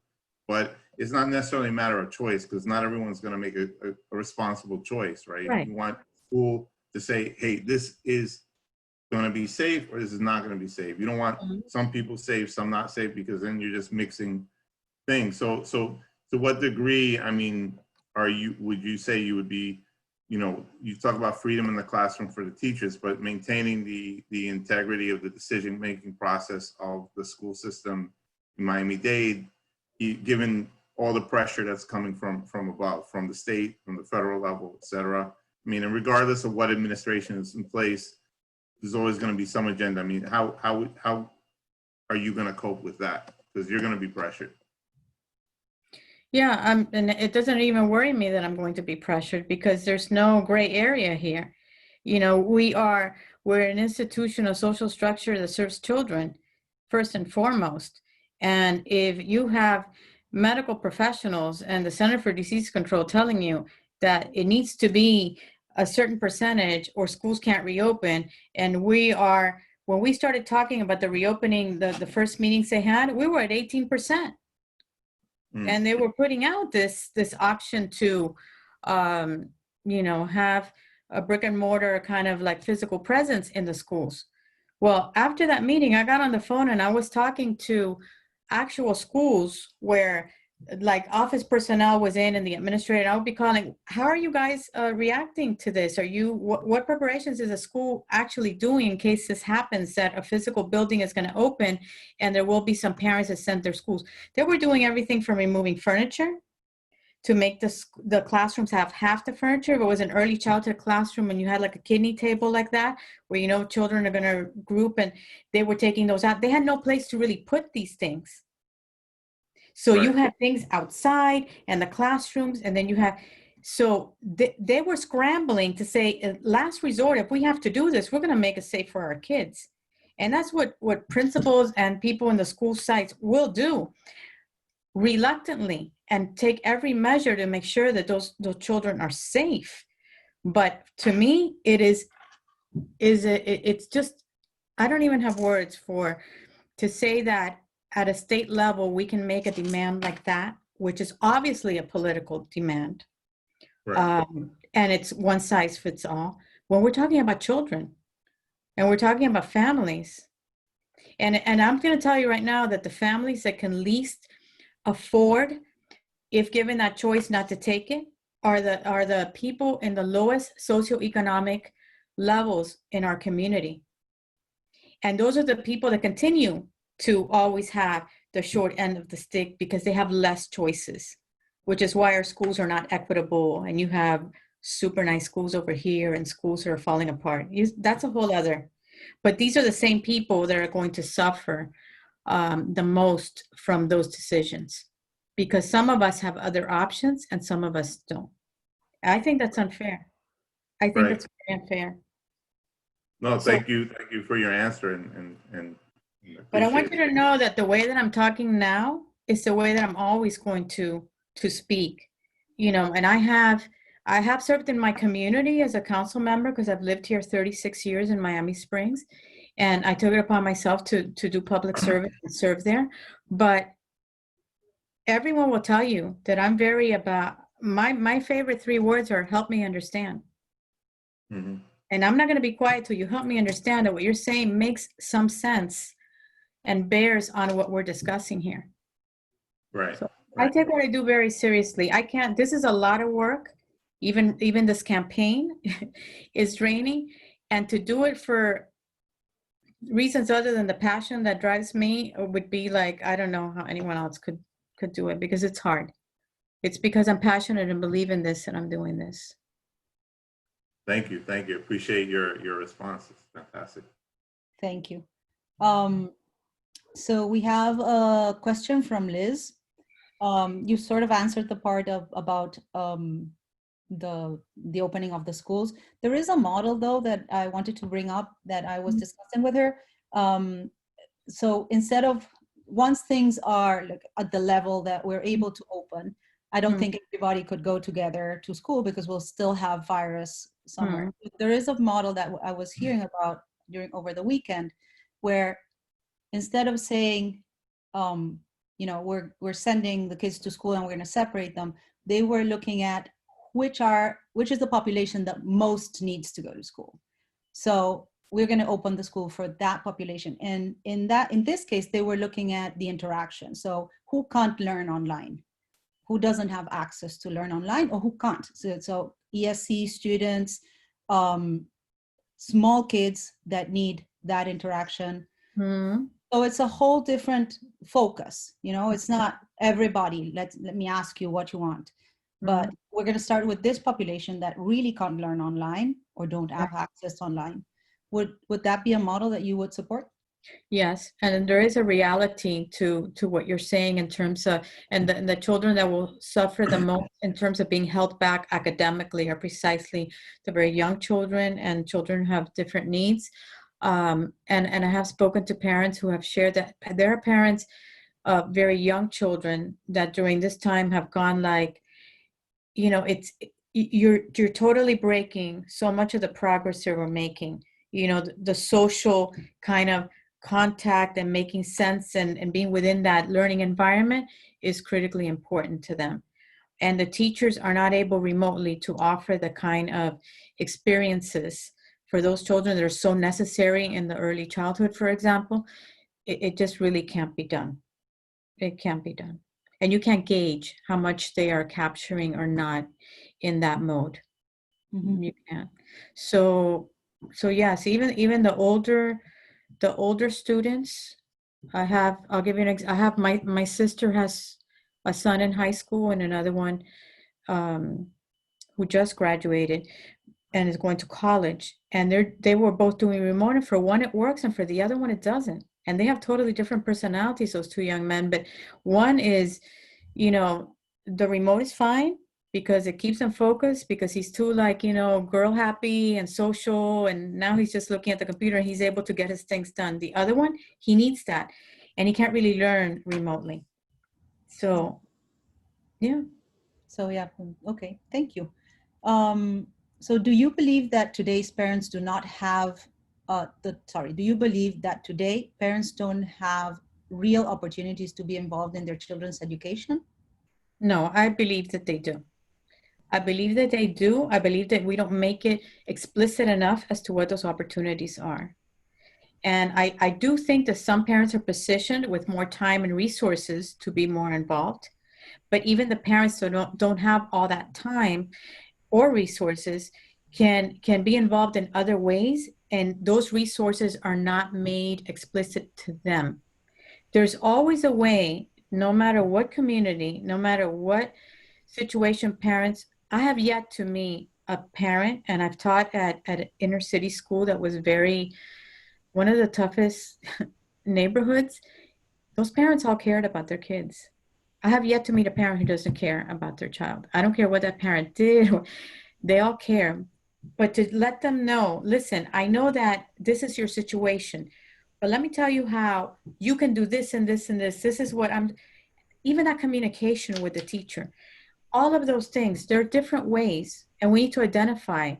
but it's not necessarily a matter of choice, because not everyone's going to make a responsible choice, right? Right. You want school to say, hey, this is going to be safe, or this is not going to be safe. You don't want some people safe, some not safe, because then you're just mixing things. So to what degree, I mean, would you say you would be, you know, you talk about freedom in the classroom for the teachers, but maintaining the integrity of the decision-making process of the school system in Miami-Dade, given all the pressure that's coming from above, from the state, from the federal level, et cetera. I mean, and regardless of what administration is in place, there's always going to be some agenda. I mean, how are you going to cope with that? Because you're going to be pressured. Yeah, and it doesn't even worry me that I'm going to be pressured, because there's no gray area here. You know, we're an institution, a social structure that serves children first and foremost. And if you have medical professionals and the Center for Disease Control telling you that it needs to be a certain percentage or schools can't reopen, and when we started talking about the reopening, the first meetings they had, we were at 18%. And they were putting out this option to, you know, have a brick and mortar kind of like physical presence in the schools. Well, after that meeting, I got on the phone and I was talking to actual schools where like office personnel was in and the administrator. I would be calling, how are you guys reacting to this? Are you, what preparations is the school actually doing in case this happens, that a physical building is going to open and there will be some parents that send their schools? They were doing everything from removing furniture to make the classrooms have half the furniture. If it was an early childhood classroom and you had like a kidney table like that, where, you know, children are going to group, and they were taking those out. They had no place to really put these things. So you had things outside and the classrooms, and then you have, So they were scrambling to say, last resort, if we have to do this, we're going to make it safe for our kids. And that's what principals and people in the school sites will do reluctantly and take every measure to make sure that those children are safe. But to me, it's just, I don't even have words to say that at a state level, we can make a demand like that, which is obviously a political demand. Right. And it's one size fits all. When we're talking about children and we're talking about families, and I'm going to tell you right now that the families that can least afford, if given that choice not to take it, are the people in the lowest socioeconomic levels in our community. And those are the people that continue to always have the short end of the stick because they have less choices, which is why our schools are not equitable. And you have super nice schools over here and schools that are falling apart. That's a whole other. But these are the same people that are going to suffer the most from those decisions, because some of us have other options and some of us don't. I think that's unfair. I think Right. that's very unfair. No, So- thank you for your answer and But I want appreciate you it. to know that the way that I'm talking now is the way that I'm always going to speak. You know, and I have served in my community as a council member because I've lived here 36 years in Miami Springs, and I took it upon myself to do public service and serve there. But everyone will tell you that I'm very about my favorite 3 words are help me understand. Mhm. And I'm not going to be quiet till you help me understand that what you're saying makes some sense and bears on what we're discussing here. Right. So I take what I do very seriously. This is a lot of work. Even this campaign is draining. And to do it for reasons other than the passion that drives me would be like, I don't know how anyone else could do it, because it's hard. It's because I'm passionate and believe in this and I'm doing this. Thank you. Appreciate your responses. Fantastic. Thank you. So we have a question from Liz. You sort of answered the part about the opening of the schools. There is a model though that I wanted to bring up that I was discussing with her. So instead of, once things are like at the level that we're able to open, I don't think everybody could go together to school because we'll still have virus somewhere. There is a model that I was hearing about over the weekend, where instead of saying, we're sending the kids to school and we're going to separate them, they were looking at which is the population that most needs to go to school. So we're going to open the school for that population. And in this case, they were looking at the interaction. So who can't learn online? Who doesn't have access to learn online, or who can't? So ESC students, small kids that need that interaction. So it's a whole different focus. It's not everybody. Let me ask you what you want. But we're going to start with this population that really can't learn online or don't have access online. Would that be a model that you would support? Yes, and there is a reality to what you're saying in terms of, and the children that will suffer the most in terms of being held back academically are precisely the very young children, and children have different needs. And I have spoken to parents who have shared that there are parents of very young children that during this time have gone like, you're totally breaking so much of the progress that we're making. The social kind of contact and making sense and being within that learning environment is critically important to them. And the teachers are not able remotely to offer the kind of experiences for those children that are so necessary in the early childhood, for example. It just really can't be done. It can't be done. And you can't gauge how much they are capturing or not in that mode. You can't. So yes, even the older students, I'll give you an example. I have my sister has a son in high school and another one who just graduated and is going to college, and they were both doing remote, and for one it works and for the other one it doesn't. And they have totally different personalities, those two young men. But one is, the remote is fine because it keeps him focused, because he's too, like, you know, girl happy and social, and now he's just looking at the computer and he's able to get his things done. The other one, he needs that, and he can't really learn remotely. So yeah. So yeah, okay, thank you. So do you believe that today's parents do not have do you believe that today parents don't have real opportunities to be involved in their children's education? No, I believe that they do. I believe that they do. I believe that we don't make it explicit enough as to what those opportunities are. And I do think that some parents are positioned with more time and resources to be more involved. But even the parents who don't have all that time or resources can be involved in other ways, and those resources are not made explicit to them. There's always a way, no matter what community, no matter what situation parents, I have yet to meet a parent, and I've taught at an inner city school that was one of the toughest neighborhoods. Those parents all cared about their kids. I have yet to meet a parent who doesn't care about their child. I don't care what that parent did. They all care. But to let them know, listen, I know that this is your situation, but let me tell you how you can do this and this and this. This is what even that communication with the teacher, all of those things, there are different ways, and we need to identify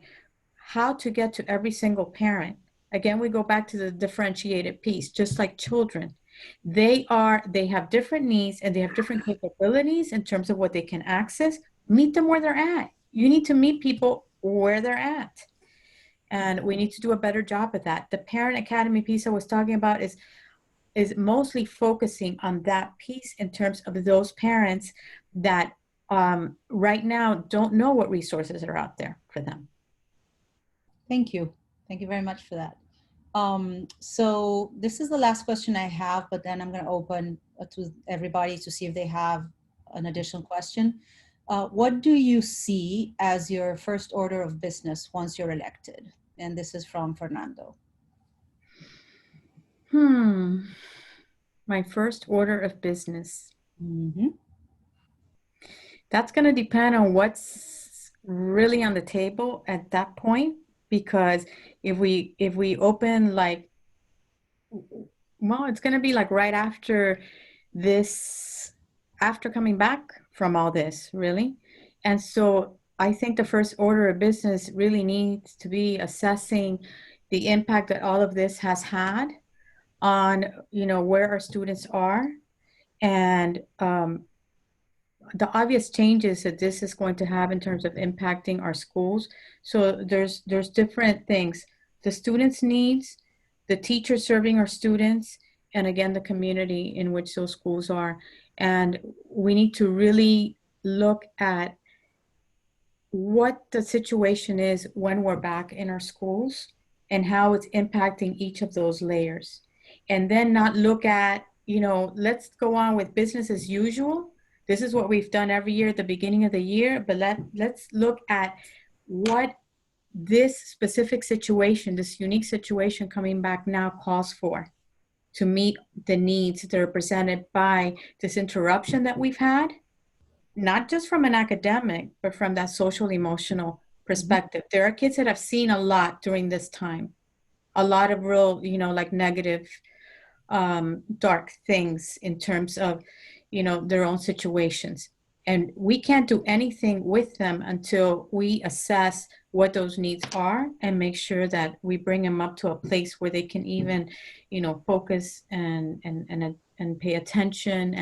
how to get to every single parent. Again, we go back to the differentiated piece, just like children. They have different needs and they have different capabilities in terms of what they can access. Meet them where they're at. You need to meet people where they're at. And we need to do a better job of that. The Parent Academy piece I was talking about is mostly focusing on that piece in terms of those parents that right now don't know what resources are out there for them. Thank you. Thank you very much for that. So this is the last question I have, but then I'm going to open to everybody to see if they have an additional question. What do you see as your first order of business once you're elected? And this is from Fernando. My first order of business. Mm-hmm. That's going to depend on what's really on the table at that point, because if we open, like, well, it's going to be like right after this, after coming back from all this, really. And so I think the first order of business really needs to be assessing the impact that all of this has had on, you know, where our students are, and the obvious changes that this is going to have in terms of impacting our schools. So there's different things: the students' needs, the teachers serving our students, and again, the community in which those schools are. And we need to really look at what the situation is when we're back in our schools and how it's impacting each of those layers. And then not look at, you know, let's go on with business as usual. This is what we've done every year at the beginning of the year, but let's look at what this specific situation, this unique situation coming back now calls for to meet the needs that are presented by this interruption that we've had, not just from an academic, but from that social emotional perspective. There are kids that have seen a lot during this time, a lot of real, you know, like negative, dark things in terms of, you know, their own situations. And we can't do anything with them until we assess what those needs are and make sure that we bring them up to a place where they can even, you know, focus and pay attention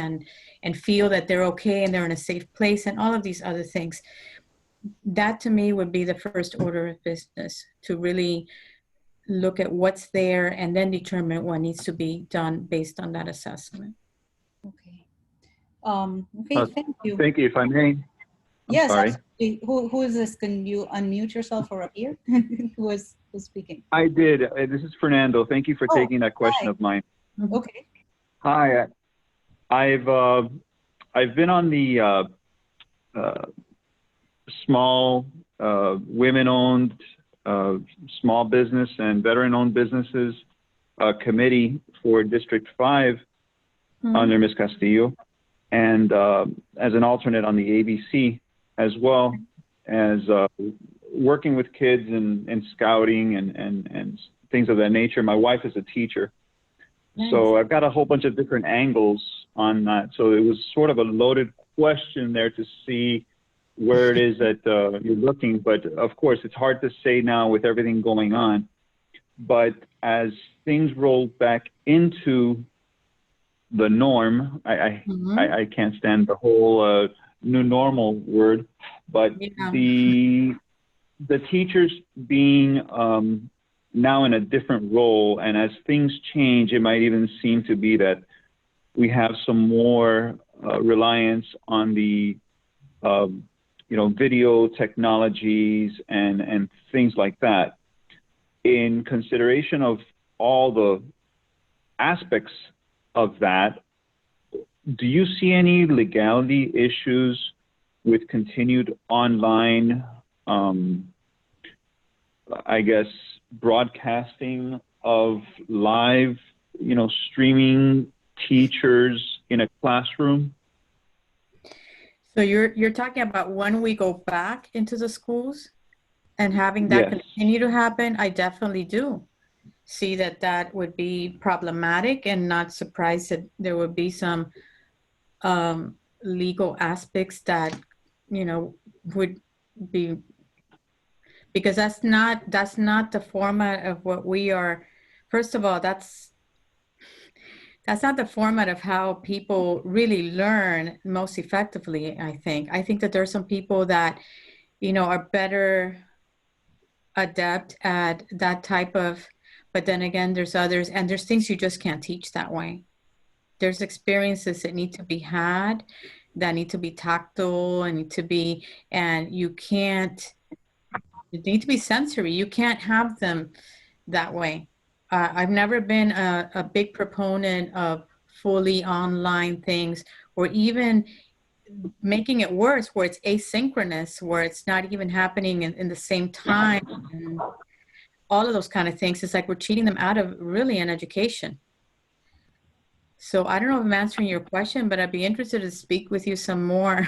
and feel that they're okay and they're in a safe place and all of these other things. That to me would be the first order of business, to really look at what's there and then determine what needs to be done based on that assessment. Okay. Okay, thank you. Thank you, if I may. Yes, sorry. absolutely. Who is this? Can you unmute yourself or appear? Who's speaking? I did. This is Fernando. Thank you for taking that question hi. of mine. Okay. Hi. I've been on the small women-owned small business and veteran-owned businesses committee for District 5 under Ms. Castillo, and as an alternate on the ABC. as well as working with kids and scouting and things of that nature. My wife is a teacher. Nice. So I've got a whole bunch of different angles on that. So it was sort of a loaded question there to see where it is that you're looking. But of course, it's hard to say now with everything going on. But as things roll back into the norm, I can't stand the whole new normal word, but Yeah. the teachers being now in a different role, and as things change, it might even seem to be that we have some more reliance on the video technologies and things like that. In consideration of all the aspects of that, do you see any legality issues with continued online, I guess, broadcasting of live, streaming teachers in a classroom? So you're talking about when we go back into the schools and having that Yes. continue to happen? I definitely do see that would be problematic, and not surprised that there would be some legal aspects that would be, because that's not the format of what we are. First of all, that's not the format of how people really learn most effectively. I think that there's some people that are better adept at that type of, but then again, there's others, and there's things you just can't teach that way. There's experiences that need to be had, that need to be tactile, and you need to be sensory. You can't have them that way. I've never been a big proponent of fully online things, or even making it worse where it's asynchronous, where it's not even happening in the same time, and all of those kind of things. It's like we're cheating them out of really an education. So I don't know if I'm answering your question, but I'd be interested to speak with you some more,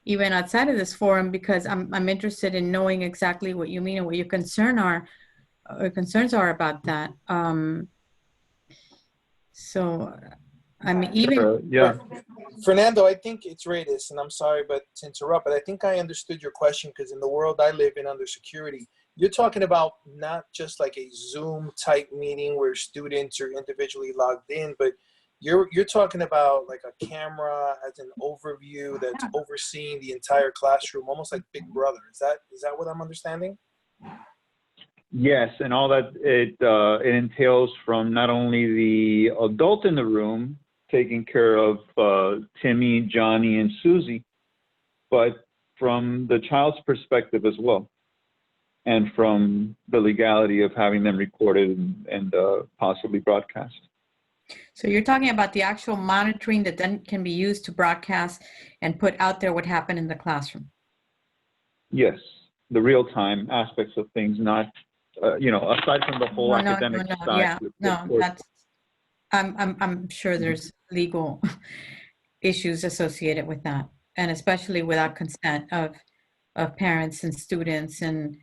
even outside of this forum, because I'm interested in knowing exactly what you mean and what your concerns are about that. So, I mean, even Yeah. Fernando, I think it's Radis, and I'm sorry to interrupt, but I think I understood your question, because in the world I live in under security, you're talking about not just like a Zoom type meeting where students are individually logged in, but you're talking about like a camera as an overview that's overseeing the entire classroom, almost like Big Brother. Is that what I'm understanding? Yes, and all that it entails, from not only the adult in the room taking care of Timmy, Johnny, and Susie, but from the child's perspective as well, and from the legality of having them recorded and possibly broadcast. So you're talking about the actual monitoring that then can be used to broadcast and put out there what happened in the classroom. Yes, the real-time aspects of things, not aside from the whole academic side. Yeah, no, that's. I'm sure there's legal issues associated with that, and especially without consent of parents and students, and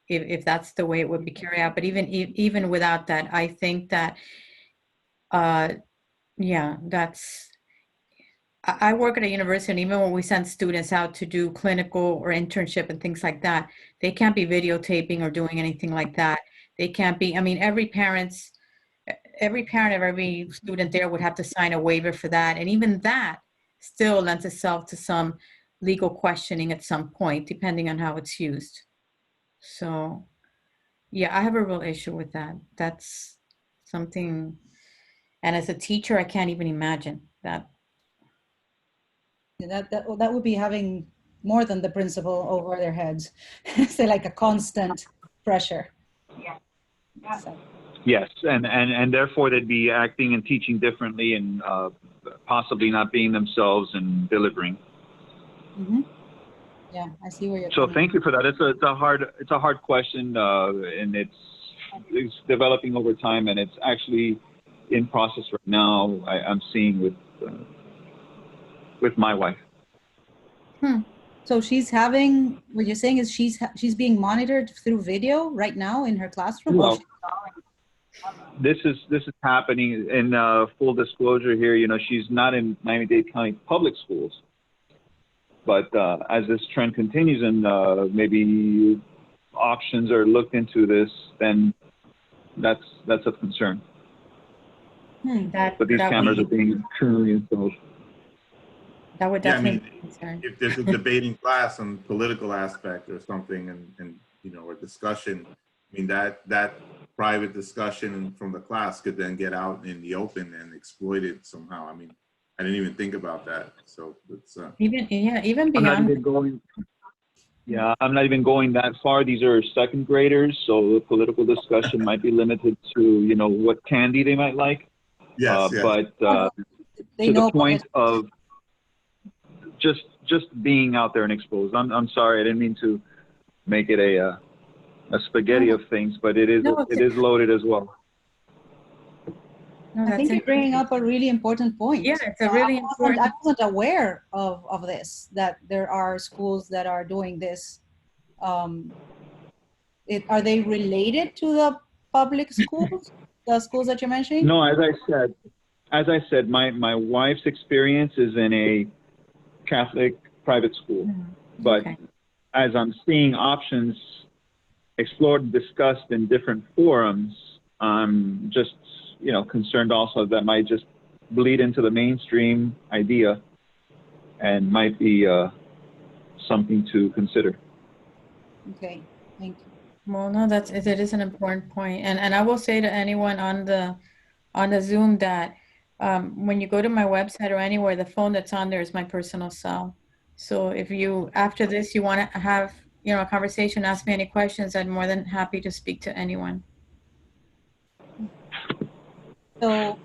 if that's the way it would be carried out. But even without that, I think that. Yeah, I work at a university, and even when we send students out to do clinical or internship and things like that, they can't be videotaping or doing anything like that. They can't be, I mean, every parent of every student there would have to sign a waiver for that. And even that still lends itself to some legal questioning at some point, depending on how it's used. So yeah, I have a real issue with that. That's something. And as a teacher, I can't even imagine that. That would be having more than the principal over their heads. So like a constant pressure. Yeah. So. Yes, and therefore they'd be acting and teaching differently, and possibly not being themselves and delivering. Mm-hmm. Yeah, I see where you're. So thank you for that. It's a hard question, and it's developing over time, and it's actually in process right now. I'm seeing with my wife. So she's having, what you're saying is she's being monitored through video right now in her classroom? Well, this is happening in full disclosure here. You know, she's not in Miami-Dade County Public Schools, but as this trend continues and maybe options are looked into this, then that's of concern. But these cameras are being currently installed. That would Yeah, I definitely mean, be a concern. if there's a debating class on political aspect or something, and you know, a discussion, I mean, that private discussion from the class could then get out in the open and exploited somehow. I mean, I didn't even think about that. So it's Even I'm not beyond. even going. Yeah, I'm not even going that far. These are second graders, so the political discussion might be limited to, you know, what candy they might like. yes, yes. But They to know the point of just being out there and exposed. I'm sorry, I didn't mean to make it a spaghetti of things, but it is loaded as well. No, I think you're bringing up a really important point. Yeah, it's a really important. I wasn't aware of this, that there are schools that are doing this. Are they related to the public schools, the schools that you're mentioning? No, as I said, my wife's experience is in a Catholic private school, but as I'm seeing options explored, discussed in different forums, I'm just, you know, concerned also that might just bleed into the mainstream idea and might be something to consider. Okay, thank you. Well, no, it is an important point, and I will say to anyone on the Zoom that when you go to my website or anywhere, the phone that's on there is my personal cell. So if you, after this, you want to have, you know, a conversation, ask me any questions, I'm more than happy to speak to anyone. So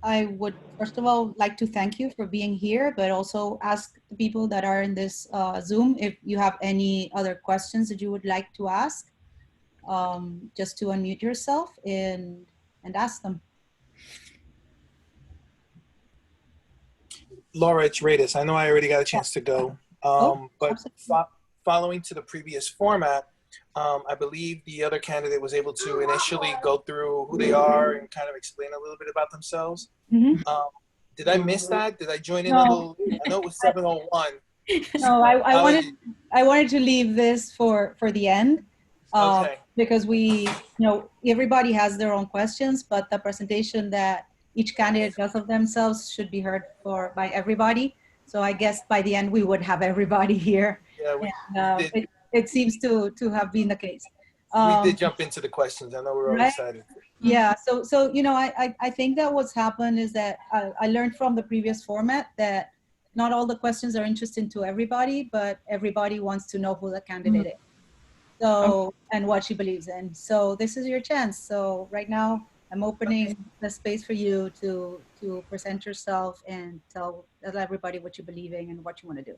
I would first of all like to thank you for being here, but also ask the people that are in this Zoom if you have any other questions that you would like to ask, just to unmute yourself and ask them. Laura, it's Radis. I know I already got a chance to go, but following to the previous format, I believe the other candidate was able to initially go through who they are and kind of explain a little bit about themselves. Did I miss that? Did I join in a little? I know it was 7:01. No, I wanted to leave this for the end, because you know, everybody has their own questions, but the presentation that each candidate does of themselves should be heard by everybody. So I guess by the end we would have everybody here. Yeah, it seems to have been the case. We did jump into the questions. I know we're all excited. Yeah, so you know, I think that what's happened is that I learned from the previous format that not all the questions are interesting to everybody, but everybody wants to know who the candidate is. So, and what she believes in. So this is your chance. So right now I'm opening the space for you to present yourself and tell everybody what you believe in and what you want to do.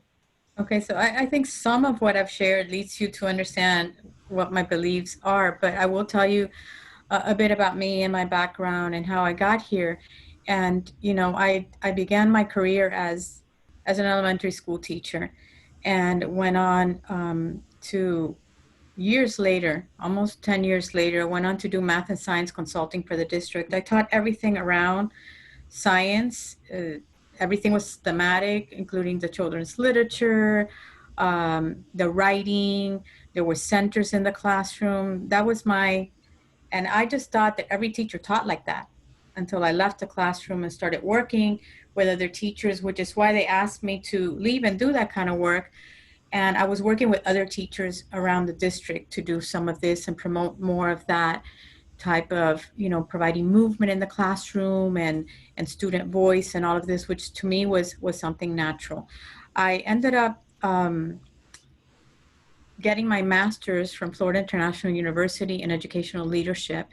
Okay, so I think some of what I've shared leads you to understand what my beliefs are, but I will tell you a bit about me and my background and how I got here. And, you know, I began my career as an elementary school teacher and went on to years later, almost 10 years later, went on to do math and science consulting for the district. I taught everything around science. Everything was thematic, including the children's literature, the writing. There were centers in the classroom. That was and I just thought that every teacher taught like that until I left the classroom and started working with other teachers, which is why they asked me to leave and do that kind of work. And I was working with other teachers around the district to do some of this and promote more of that type of, you know, providing movement in the classroom and student voice and all of this, which to me was something natural. I ended up getting my master's from Florida International University in educational leadership.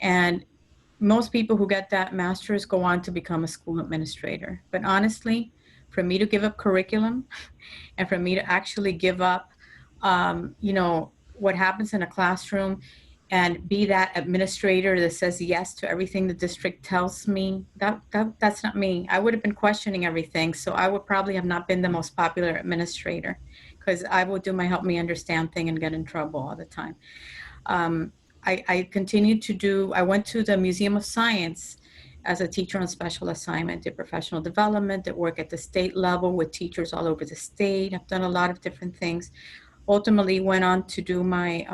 And most people who get that master's go on to become a school administrator. But honestly, for me to give up curriculum and for me to actually give up, you know, what happens in a classroom and be that administrator that says yes to everything the district tells me. That's not me. I would have been questioning everything. So I would probably have not been the most popular administrator, because I would do my help me understand thing and get in trouble all the time. I continued to do, I went to the Museum of Science as a teacher on special assignment, did professional development, did work at the state level with teachers all over the state. I've done a lot of different things. Ultimately went on to do my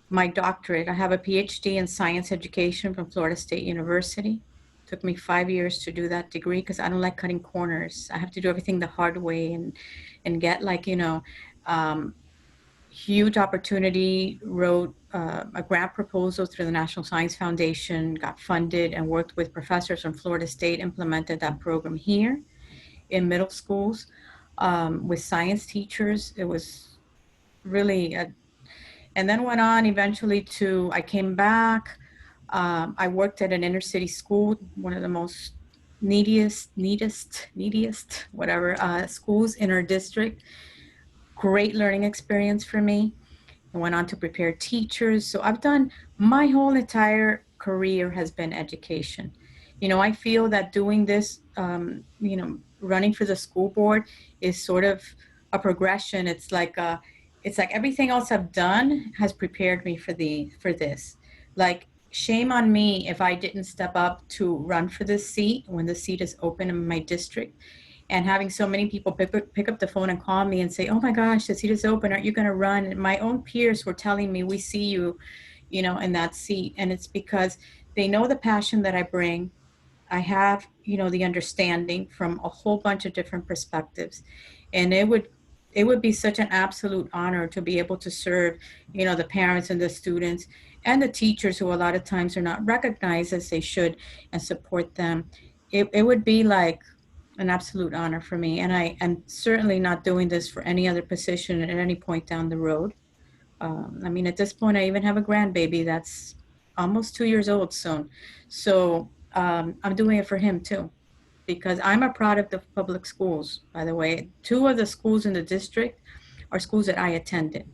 my doctorate. I have a PhD in science education from Florida State University. Took me 5 years to do that degree because I don't like cutting corners. I have to do everything the hard way and get like, huge opportunity, wrote a grant proposal through the National Science Foundation, got funded and worked with professors from Florida State, implemented that program here in middle schools with science teachers. It was really and then went on eventually to, I came back. I worked at an inner city school, one of the most neediest, whatever, schools in our district. Great learning experience for me. I went on to prepare teachers. So I've done, my whole entire career has been education. I feel that doing this, running for the school board is sort of a progression. It's like everything else I've done has prepared me for this. Like, shame on me if I didn't step up to run for this seat when the seat is open in my district. And having so many people pick up the phone and call me and say, oh my gosh, the seat is open, aren't you going to run? And my own peers were telling me, we see you, in that seat. And it's because they know the passion that I bring. I have, the understanding from a whole bunch of different perspectives. And it would be such an absolute honor to be able to serve, the parents and the students and the teachers who a lot of times are not recognized as they should, and support them. It would be like an absolute honor for me. And I am certainly not doing this for any other position at any point down the road. At this point, I even have a grandbaby that's almost 2 years old soon. So I'm doing it for him too, because I'm a product of public schools, by the way. 2 of the schools in the district are schools that I attended.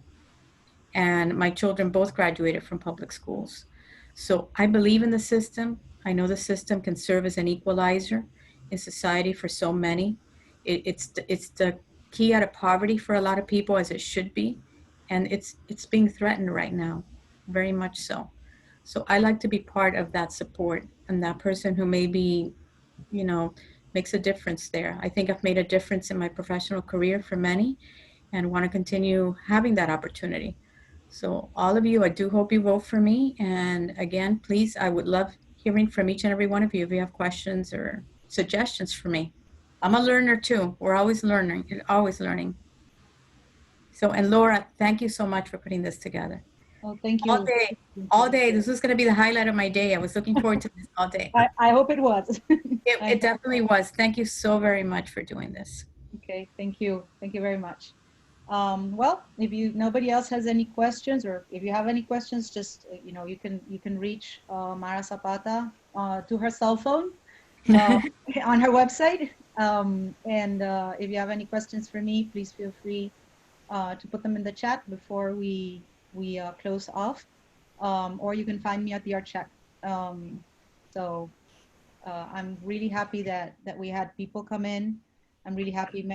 And my children both graduated from public schools. So I believe in the system. I know the system can serve as an equalizer in society for so many. It's the key out of poverty for a lot of people, as it should be. And it's being threatened right now, very much so. So I like to be part of that support and that person who maybe, makes a difference there. I think I've made a difference in my professional career for many, and want to continue having that opportunity. So all of you, I do hope you vote for me. And again, please, I would love hearing from each and every one of you if you have questions or suggestions for me. I'm a learner too. We're always learning, always learning. So, and Laura, thank you so much for putting this together. Oh, thank you. All day. This was going to be the highlight of my day. I was looking forward to this all day. I hope it was. It definitely was. Thank you so very much for doing this. Okay, thank you. Thank you very much. Well, if nobody else has any questions, or if you have any questions, just you can reach Mara Zapata to her cell phone on her website. And if you have any questions for me, please feel free to put them in the chat before we close off, or you can find me at the Art Check. So I'm really happy that we had people come in. I'm really happy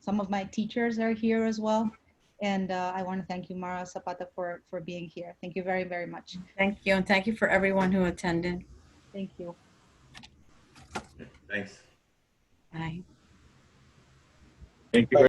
some of my teachers are here as well. And I want to thank you, Mara Zapata, for being here. Thank you very, very much. Thank you. And thank you for everyone who attended. Thank you. Thanks. Bye. Thank you very